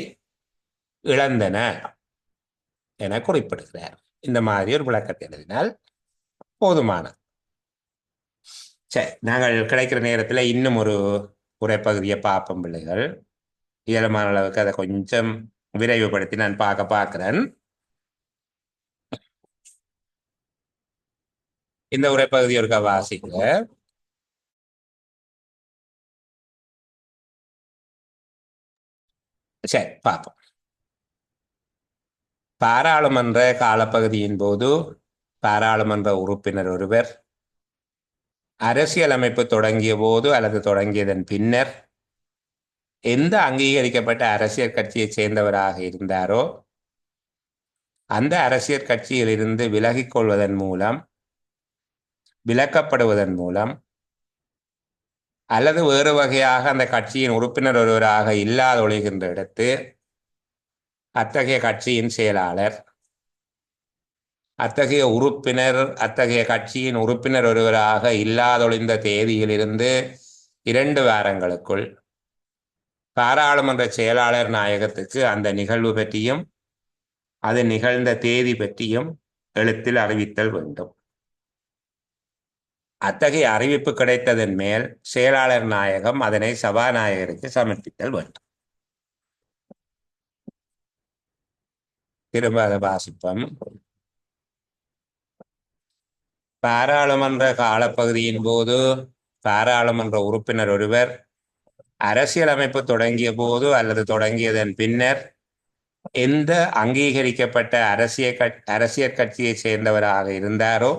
இழந்தன என குறிப்பிடுகிறார். இந்த மாதிரி ஒரு விளக்கத்தை எழுதினால் போதுமான. சரி, நாங்கள் கிடைக்கிற நேரத்தில் இன்னும் ஒரு உரைப்பகுதியை பார்ப்போம் பிள்ளைகள். இயலுமான அளவுக்கு அதை கொஞ்சம் விரைவுபடுத்தி நான் பார்க்கிறேன். இந்த உரைப்பகுதி ஒருக்கா வாசிக்க. சரி, பார்ப்போம். பாராளுமன்ற காலப்பகுதியின் போது பாராளுமன்ற உறுப்பினர் ஒருவர் அரசியலமைப்பு தொடங்கிய போது அல்லது தொடங்கியதன் பின்னர் எந்த அங்கீகரிக்கப்பட்ட அரசியல் கட்சியைச் சேர்ந்தவராக இருந்தாரோ அந்த அரசியல் கட்சியில் இருந்து விலகிக் கொள்வதன் மூலம், விலக்கப்படுவதன் மூலம் அல்லது வேறு வகையாக அந்த கட்சியின் உறுப்பினர் ஒருவராக இல்லாத ஒழிகின்ற இடத்து அத்தகைய கட்சியின் செயலாளர் அத்தகைய கட்சியின் உறுப்பினர் ஒருவராக இல்லாதொழிந்த தேதியிலிருந்து 2 வாரங்களுக்குள் பாராளுமன்ற செயலாளர் நாயகத்துக்கு அந்த நிகழ்வு பற்றியும் அது நிகழ்ந்த தேதி பற்றியும் எழுத்தில் அறிவித்தல் வேண்டும். அத்தகைய அறிவிப்பு கிடைத்ததன் மேல் செயலாளர் நாயகம் அதனை சபாநாயகருக்கு சமர்ப்பித்தல் வேண்டும். திரும்ப அதை வாசிப்போம். பாராளுமன்ற காலப்பகுதியின் போது பாராளுமன்ற உறுப்பினர் ஒருவர் அரசியலமைப்பு தொடங்கிய போது அல்லது தொடங்கியதன் பின்னர் எந்த அங்கீகரிக்கப்பட்ட அரசியல் கட்சியை சேர்ந்தவராக இருந்தாரோ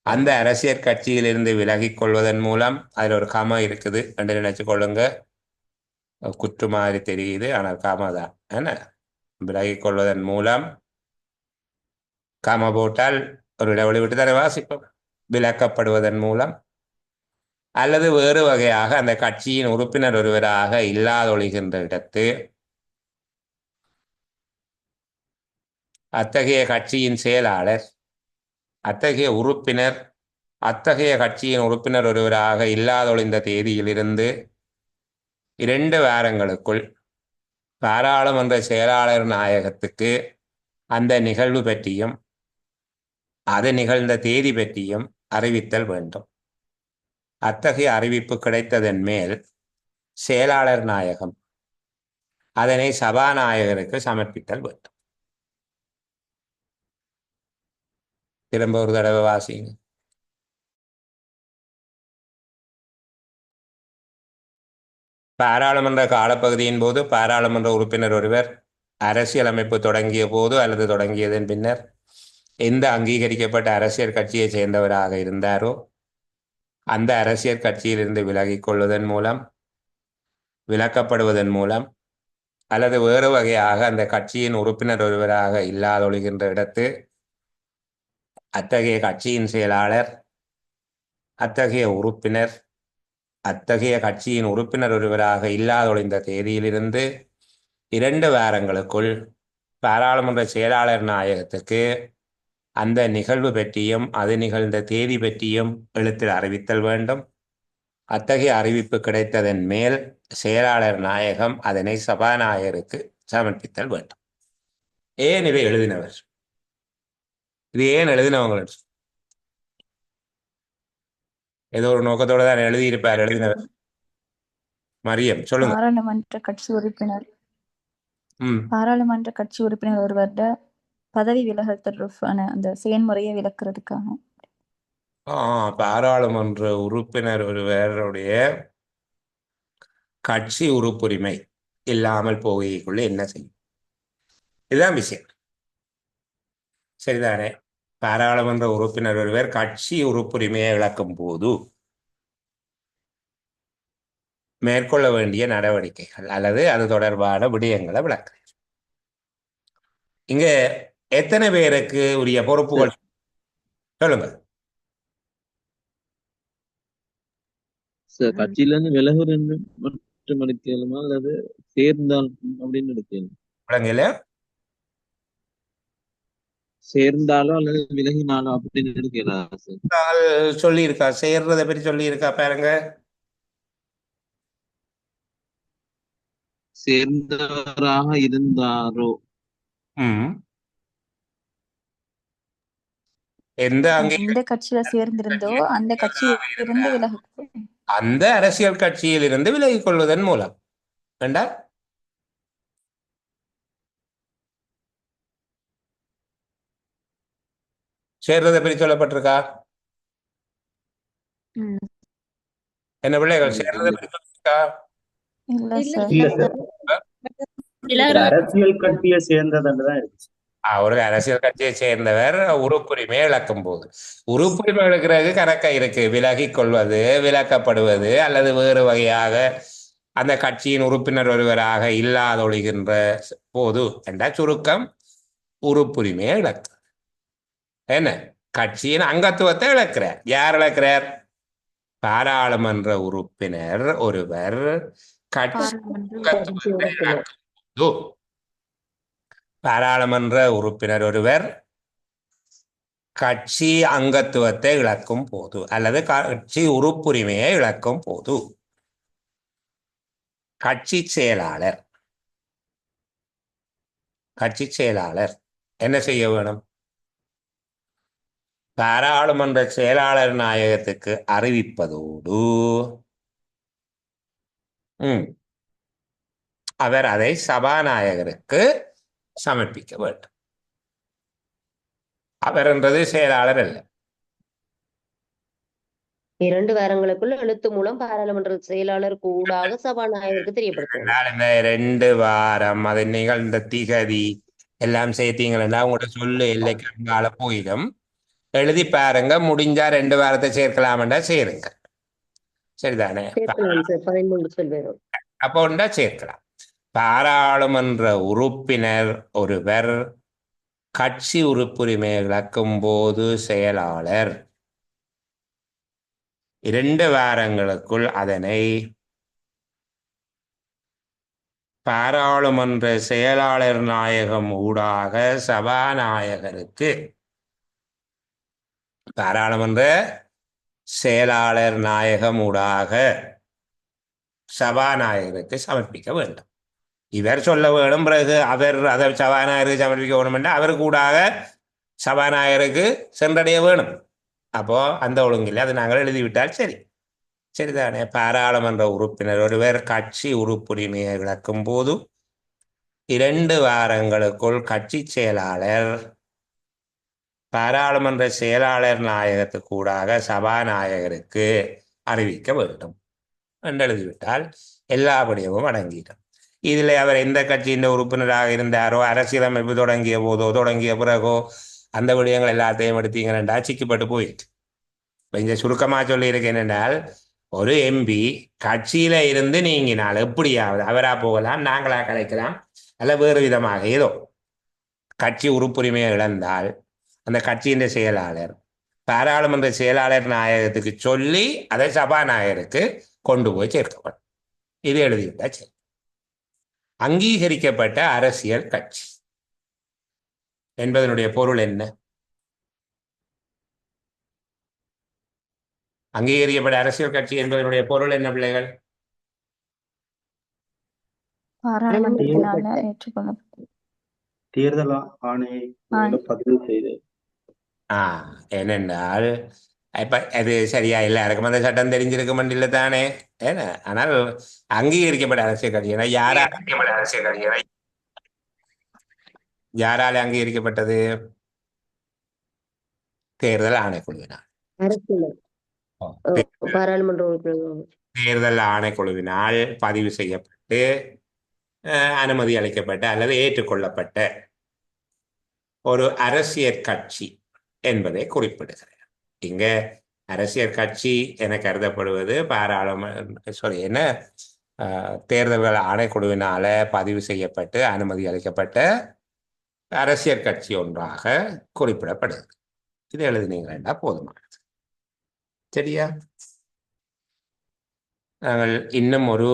அந்த அரசியல் கட்சியிலிருந்து விலகிக் கொள்வதன் மூலம், அதில் ஒரு கம இருக்குது என்று நினைச்சு கொள்ளுங்க, குற்று மாதிரி தெரியுது ஆனால் கம தான். விலகிக் கொள்வதன் மூலம் காம போட்டால் ஒரு இடைவெளி விட்டு தானே வாசிப்போம். விலக்கப்படுவதன் மூலம் அல்லது வேறு வகையாக அந்த கட்சியின் உறுப்பினர் ஒருவராக இல்லாதொழிகின்ற இடத்து அத்தகைய கட்சியின் செயலாளர் அத்தகைய உறுப்பினர் அத்தகைய கட்சியின் உறுப்பினர் ஒருவராக இல்லாதொழிந்த தேதியிலிருந்து 2 வாரங்களுக்குள் பாராளுமன்ற செயலாளர் நாயகத்துக்கு அந்த நிகழ்வு பற்றியும் அது நிகழ்ந்த தேதி பற்றியும் அறிவித்தல் வேண்டும். அத்தகைய அறிவிப்பு கிடைத்ததன் மேல் செயலாளர் நாயகம் அதனை சபாநாயகருக்கு சமர்ப்பித்தல் வேண்டும். திரும்ப ஒரு தடவை வாசிங்க. பாராளுமன்ற காலப்பகுதியின் போது பாராளுமன்ற உறுப்பினர் ஒருவர் அரசியலமைப்பு தொடங்கிய போது அல்லது தொடங்கியதன் பின்னர் எந்த அங்கீகரிக்கப்பட்ட அரசியல் கட்சியை சேர்ந்தவராக இருந்தாரோ அந்த அரசியல் கட்சியிலிருந்து விலகிக் கொள்வதன் மூலம், விலக்கப்படுவதன் மூலம் அல்லது வேறு வகையாக அந்த கட்சியின் உறுப்பினர் ஒருவராக இல்லாதொழிகின்ற இடத்து அத்தகைய கட்சியின் செயலாளர் அத்தகைய உறுப்பினர் அத்தகைய கட்சியின் உறுப்பினர் ஒருவராக இல்லாதொழிந்த தேதியிலிருந்து 2 வாரங்களுக்குள் பாராளுமன்ற செயலாளர் நாயகத்துக்கு அந்த நிகழ்வு பற்றியும் அது நிகழ்ந்த தேதி பற்றியும் எழுத்தில் அறிவித்தல் வேண்டும். அத்தகைய அறிவிப்பு கிடைத்ததன் மேல் செயலாளர் நாயகம் அதனை சபாநாயகருக்கு சமர்ப்பித்தல் வேண்டும். ஏன் இதை எழுதினவர்? இது ஏன் எழுதினவங்க? ஏதோ ஒரு நோக்கத்தோடு தான் எழுதியிருப்பார் எழுதினவர். மரியம், சொல்லுங்க. பாராளுமன்ற கட்சி உறுப்பினர் ஒருவர்ட பதவி விலகல் தொடர்பான அந்த செயல்முறையை விளக்குறதுக்காக. பாராளுமன்ற உறுப்பினர் ஒருவருடைய கட்சி உறுப்புரிமை இல்லாமல் போகைக்குள்ள என்ன செய்யும்? இதுதான் விஷயம். சரிதானே? பாராளுமன்ற உறுப்பினர் ஒருவர் கட்சி உறுப்புரிமையை இழக்கும் போது மேற்கொள்ள வேண்டிய நடவடிக்கைகள் அல்லது அது தொடர்பான விடயங்களை விளக்குறேன். இங்க எத்தனை பேருக்கு உரிய பொறுப்புகள் சொல்லுங்க. கட்சியில இருந்து விலகுறது மட்டும் எடுக்கலுமா அல்லது சேர்ந்தால் அப்படின்னு எடுக்கணும்? விளங்கல? சேர்ந்தாலோ அல்லது விலகினாலோ அப்படின்னு எடுக்கலாம் சார். சொல்லியிருக்கா, சேர்றதை பற்றி சொல்லியிருக்கா பாருங்க. சேர்ந்தவராக இருந்தாரோ எந்த கட்சியில சேர்ந்திருந்தோ அந்த கட்சியிலிருந்து அந்த அரசியல் கட்சியிலிருந்து விலகிக் கொள்வதன் மூலம் வேண்டாம். சேர்றதை பற்றி சொல்லப்பட்டிருக்கா? என்ன பிள்ளைகள் சேர்றதை பற்றி சொல்லிருக்கா? அரசியல் கட்சியை சேர்ந்ததுதான் இருக்கு. ஒரு அரசியல் கட்சியை சேர்ந்தவர் உறுப்புரிமை இழக்கும் போது, உறுப்புரிமை இழக்கிறது கணக்கா இருக்கு. விலகிக் கொள்வது, விலக்கப்படுவது அல்லது வேறு வகையாக அந்த கட்சியின் உறுப்பினர் ஒருவராக இல்லாதொழிகின்ற போது என்ற சுருக்கம் உறுப்புரிமையை இழக்கிறது. என்ன? கட்சியின் அங்கத்துவத்தை இழக்கிறார். யார் இழக்கிறார்? பாராளுமன்ற உறுப்பினர் ஒருவர் பாராளுமன்ற உறுப்பினர் ஒருவர் கட்சி அங்கத்துவத்தை இழக்கும் போது அல்லது கட்சி உறுப்புரிமையை இழக்கும் போது கட்சி செயலாளர் என்ன செய்ய வேணும்? பாராளுமன்ற செயலாளர் நாயகத்துக்கு அறிவிப்பதோடு அவர் அதை சபாநாயகருக்கு சமர்ப்பிக்க வேண்டும். அவர் என்றது செயலாளர் அல்ல. 2 வாரங்களுக்குள்ள எழுத்து மூலம் பாராளுமன்ற செயலாளர் கூடாக சபாநாயகருக்கு தெரியப்படுத்தும். இந்த 2 வாரம் அது நிகழ்ந்த திகதி எல்லாம் சேர்த்தீங்கன்னா உங்களோட சொல்லு எல்லைக்கு அங்கால போயிடும். எழுதி பாருங்க. முடிஞ்சா 2 வாரத்தை சேர்க்கலாம்டா சேருங்க. சரிதானே? அப்போ ஒன்றா சேர்க்கலாம். பாராளுமன்ற உறுப்பினர் ஒருவர் கட்சி உறுப்புரிமை இழக்கும் போது செயலாளர் 2 வாரங்களுக்குள் அதனை பாராளுமன்ற செயலாளர் நாயகம் ஊடாக சபாநாயகருக்கு பாராளுமன்ற செயலாளர் நாயகம் ஊடாக சபாநாயகருக்கு சமர்ப்பிக்க வேண்டும். இவர் சொல்ல வேணும், பிறகு அவர் அதை சபாநாயகருக்கு சமர்ப்பிக்க வேணும் என்று அவர் கூடாக சபாநாயகருக்கு சென்றடைய வேணும். அப்போ அந்த ஒழுங்கில் அது நாங்கள் எழுதிவிட்டால் சரி சரிதானே. பாராளுமன்ற உறுப்பினர் ஒருவர் கட்சி உறுப்புரிமையை இழக்கும் போது 2 வாரங்களுக்குள் கட்சி செயலாளர் பாராளுமன்ற செயலாளர் நாயகத்துக்கு கூடாக சபாநாயகருக்கு அறிவிக்க வேண்டும் என்று எழுதிவிட்டால் எல்லா படியமும் அடங்கிடும். இதில் அவர் எந்த கட்சியின் உறுப்பினராக இருந்தாரோ, அரசியலமைப்பு தொடங்கிய போதோ தொடங்கிய பிறகோ அந்த விடயங்கள் எல்லாத்தையும் எடுத்தீங்கன்னா சிக்கப்பட்டு போயிட்டு. கொஞ்சம் சுருக்கமாக சொல்லியிருக்கேன் என்றால், ஒரு எம்பி கட்சியில இருந்து நீங்கினால் எப்படியாவது அவரா போகலாம், நாங்களா கலைக்கலாம், அல்ல வேறு விதமாக ஏதோ கட்சி உறுப்புரிமையை இழந்தால் அந்த கட்சியின் செயலாளர் பாராளுமன்ற செயலாளர் நாயகத்துக்கு சொல்லி அதை சபாநாயகருக்கு கொண்டு போய் சேர்க்கப்படும். இது எழுதிவிட்டா சரி. அங்கீகரிக்கப்பட்ட அரசியல் கட்சி என்பதனுடைய பொருள் என்ன? அங்கீகரிக்கப்பட்ட அரசியல் கட்சி என்பதனுடைய பொருள் என்ன பிள்ளைகள்? பாராளுமன்றத்தினால ஏற்றுக்கொள்ளப்பட்டது. தேர்தல் ஆணையை பதிவு செய்து ஏனென்றால் இப்ப அது சரியா எல்லாருக்கும் அந்த சட்டம் தெரிஞ்சிருக்க இல்லை தானே. ஏன்னா ஆனால் அங்கீகரிக்கப்பட்ட அரசியல் கட்சி யாரால அங்கீகரிக்கப்பட்டது? தேர்தல் ஆணைக்குழுவினால். தேர்தல் ஆணைக்குழுவினால் பதிவு செய்யப்பட்டு அனுமதி அளிக்கப்பட்ட அல்லது ஏற்றுக்கொள்ளப்பட்ட ஒரு அரசியல் கட்சி என்பதை குறிப்பிடுகிறேன். இங்க அரசியல் கட்சி என கருதப்படுவது தேர்தல்கள் ஆணைக்குழுவினால பதிவு செய்யப்பட்டு அனுமதி அளிக்கப்பட்ட அரசியல் கட்சி ஒன்றாக குறிப்பிடப்படுது. இது எழுதினீங்களா போதுமானது. சரியா? நாங்கள் இன்னும் ஒரு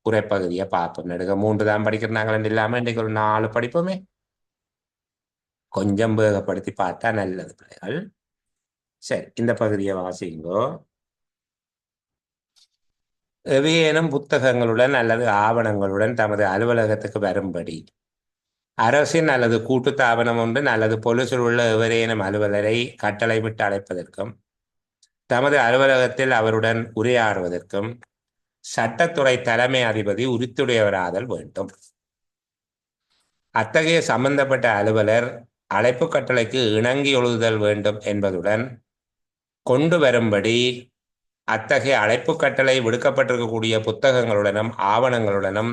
உரைப்பகுதியை பார்ப்போம். நெடுக 3 தான் படிக்கிறாங்க இல்லாமல் இன்றைக்கு ஒரு 4 படிப்போமே. கொஞ்சம் வேகப்படுத்தி பார்த்தா நல்லது பிள்ளைகள். சரி, இந்த பகுதியை வாசிங்கோ. எவையேனும் புத்தகங்களுடன் அல்லது ஆவணங்களுடன் தமது அலுவலகத்துக்கு வரும்படி அரசின் அல்லது கூட்டு தாபனம் ஒன்று அல்லது பொலிசில் உள்ள எவரேனும் அலுவலரை கட்டளைவிட்டு அழைப்பதற்கும் தமது அலுவலகத்தில் அவருடன் உரையாடுவதற்கும் சட்டத்துறை தலைமை அதிபதி உரித்துடையவராதல் வேண்டும். அத்தகைய சம்பந்தப்பட்ட அலுவலர் அழைப்பு கட்டளைக்கு இணங்கி எழுதுதல் வேண்டும் என்பதுடன் கொண்டு வரும்படி அத்தகைய அழைப்பு கட்டளை விடுக்கப்பட்டிருக்கக்கூடிய புத்தகங்களுடனும் ஆவணங்களுடனும்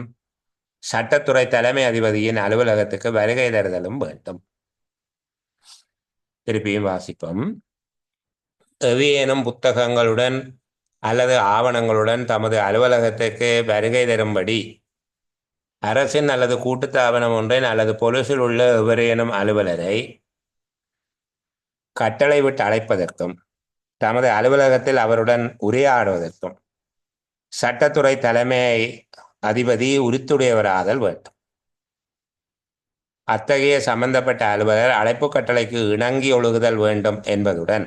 சட்டத்துறை தலைமை அதிபதியின் அலுவலகத்துக்கு வருகை தருதலும் வேண்டும். திருப்பியும் வாசிப்போம். எவையேனும் புத்தகங்களுடன் அல்லது ஆவணங்களுடன் தமது அலுவலகத்துக்கு வருகை தரும்படி அரசின் அல்லது கூட்டுத்தாபனம் ஒன்றின் அல்லது பொலிசில் உள்ள எவரேனும் அலுவலரை கட்டளை விட்டு அழைப்பதற்கும் தமது அலுவலகத்தில் அவருடன் உரையாடுவதற்கும் சட்டத்துறை தலைமை அதிபதி உரித்துடையவராதல் வேண்டும். அத்தகைய சம்பந்தப்பட்ட அலுவலர் அழைப்பு கட்டளைக்கு இணங்கி ஒழுகுதல் வேண்டும் என்பதுடன்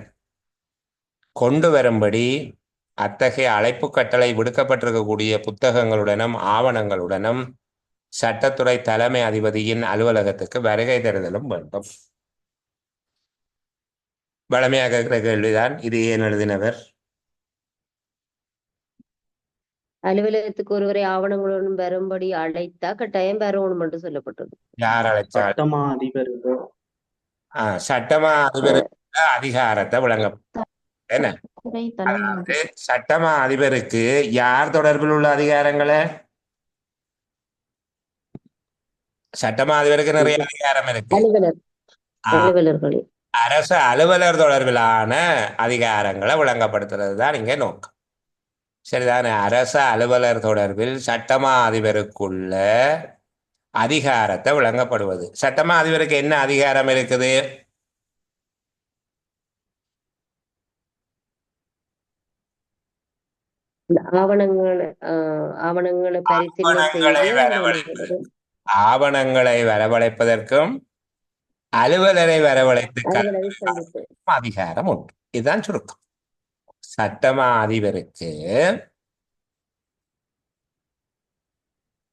கொண்டு வரும்படி அத்தகைய அழைப்பு கட்டளை விடுக்கப்பட்டிருக்கக்கூடிய புத்தகங்களுடனும் ஆவணங்களுடனும் சட்டத்துறை தலைமை அதிபதியின் அலுவலகத்துக்கு வருகை தருதலும் வேண்டும். வழமையாக இருக்கிற கேள்விதான், இது ஏன் எழுதினவர்? அலுவலகத்துக்கு ஒருவரை ஆவணங்களுடன் வரும்படி அழைத்தா கட்டாயம் வரணும் என்று சொல்லப்பட்டது. யார் அழைச்சால்? சட்டமா அதிபருக்கு சட்டமா அதிபருக்கு அதிகாரத்தை வழங்க என்ன? அதாவது சட்டமா அதிபருக்கு யார் தொடர்பில் உள்ள அதிகாரங்களை? சட்டமா அதிபருக்கு நிறைய அதிகாரம் இருக்கு. அரசு அலுவலர் தொடர்பிலான அதிகாரங்களை வழங்கப்படுத்துறது தான் இங்க நோக்கம். சரிதானே? அரசு அலுவலர் தொடர்பில் சட்டமா அதிபருக்குள்ள அதிகாரத்தை வழங்கப்படுவது. சட்டமா அதிபருக்கு என்ன அதிகாரம் இருக்குது? இந்த ஆவணங்களை பரிசீலனை செய்து ஆவணங்களை வரவழைப்பதற்கும் அலுவலரை வரவழைத்து அலுவலரை சந்தித்து அதிகாரம் உண்டு. இதுதான் சுருக்கம். சட்டமா அதிபருக்கு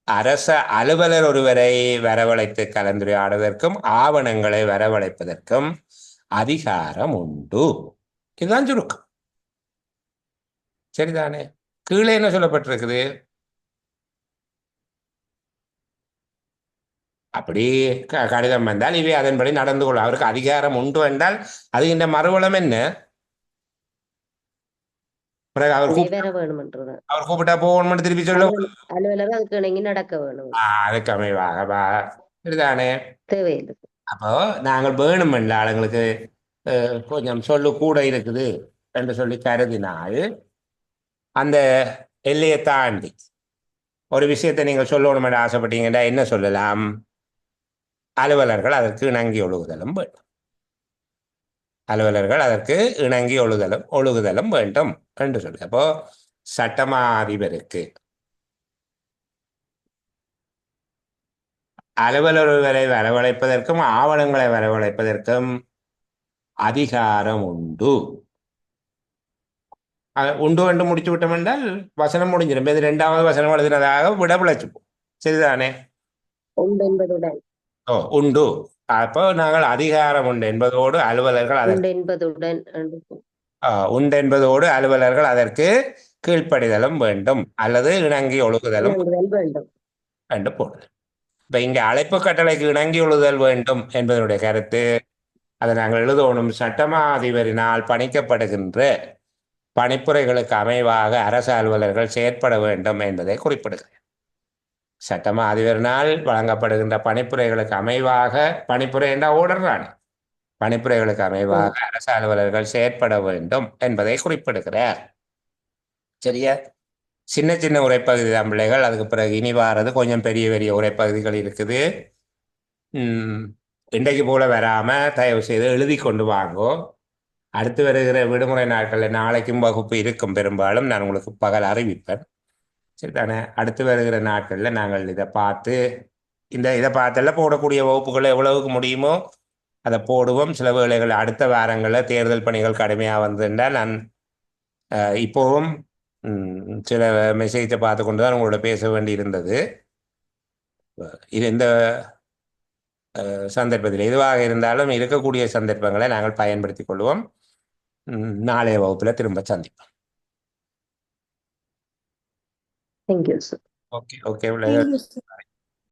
அரச அலுவலர் ஒருவரை வரவழைத்து கலந்துரையாடுவதற்கும் ஆவணங்களை வரவழைப்பதற்கும் அதிகாரம் உண்டு. இதுதான் சுருக்கம். சரிதானே? கீழே என்ன சொல்லப்பட்டிருக்குது? அப்படி கடிதம் வந்தால் இவை அதன்படி நடந்து கொள்ளும். அவருக்கு அதிகாரம் உண்டு என்றால் அது இந்த மறுவளம் என்ன? பிறகு அவர் கூப்பிட்டா போகணும் திருப்பி சொல்ல அலுவலர் அதுக்கு இணங்கி நடக்க வேணும். அதுக்கு அமைவாக சரிதானே? தேவையில்லை. அப்போ நாங்கள் வேணும் என்ற ஆளுங்களுக்கு கொஞ்சம் சொல்லு கூட இருக்குது என்று சொல்லி கருதினால் அந்த எல்லையை தாண்டி ஒரு விஷயத்தை நீங்கள் சொல்லணும் என்று ஆசைப்பட்டீங்கன்னா என்ன சொல்லலாம்? அலுவலர்கள் அதற்கு இணங்கி ஒழுகுதலும் வேண்டும். அலுவலர்கள் அதற்கு இணங்கி ஒழுகுதலும் வேண்டும் என்று சொல்லி. அப்போ சட்டமா அதிபருக்கு அலுவலர்களை வரவழைப்பதற்கும் ஆவணங்களை வரவழைப்பதற்கும் அதிகாரம் உண்டு. உண்டு என்று முடிச்சு விட்டோம் என்றால் வசனம் முடிஞ்சிடும். இது 2வது வசனம் எழுதினதாக விட பிழைச்சுப்போம். சரிதானே? உண்டு. அப்போ நாங்கள் அதிகாரம் உண்டு என்பதோடு அலுவலர்கள் உண்டு என்பதோடு அலுவலர்கள் அதற்கு கீழ்ப்படிதலும் வேண்டும் அல்லது இணங்கி ஒழுகுதலும் வேண்டும் என்று போடுது. இப்ப இங்க அழைப்பு கட்டளைக்கு இணங்கி ஒழுகுதல் வேண்டும் என்பதனுடைய கருத்து அதை நாங்கள் எழுதணும். சட்டமா அதிபரினால் பணிக்கப்படுகின்ற பணிப்புரைகளுக்கு அமைவாக அரசு அலுவலர்கள் செயற்பட வேண்டும் என்பதை குறிப்பிடுகிறேன். சட்டமா அதிபரினால் வழங்கப்படுகின்ற பணிப்புரைகளுக்கு அமைவாக, பணிப்புரை என்ற ஓடர்றான பணிப்புரைகளுக்கு அமைவாக அரசு அலுவலர்கள் செயற்பட வேண்டும் என்பதை குறிப்பிடுகிறார். சரியா? சின்ன சின்ன உரைப்பகுதி தான் பிள்ளைகள். அதுக்கு பிறகு இனி வாரது கொஞ்சம் பெரிய பெரிய உரைப்பகுதிகள் இருக்குது. இன்றைக்கு போல வராம தயவு செய்து எழுதி கொண்டு வாங்கோ. அடுத்து வருகிற விடுமுறை நாட்களில் நாளைக்கும் வகுப்பு இருக்கும். பெரும்பாலும் நான் உங்களுக்கு பகல் அறிவிப்பேன். சரிதானே? அடுத்து வருகிற நாட்களில் நாங்கள் இதை பார்த்து இதை பார்த்தெல்லாம் போடக்கூடிய வகுப்புகள் எவ்வளவுக்கு முடியுமோ அதை போடுவோம். சில வேளைகள் அடுத்த வாரங்களில் தேர்தல் பணிகள் கடுமையாக வந்திருந்தால் நான் இப்போவும் சில மெசேஜை பார்த்து கொண்டு தான் உங்களோட பேச வேண்டி இருந்தது. இந்த சந்தர்ப்பத்தில் எதுவாக இருந்தாலும் இருக்கக்கூடிய சந்தர்ப்பங்களை நாங்கள் பயன்படுத்தி கொள்வோம். நாளைய வகுப்புல திரும்ப சந்திப்போம். Thank you, sir. Okay.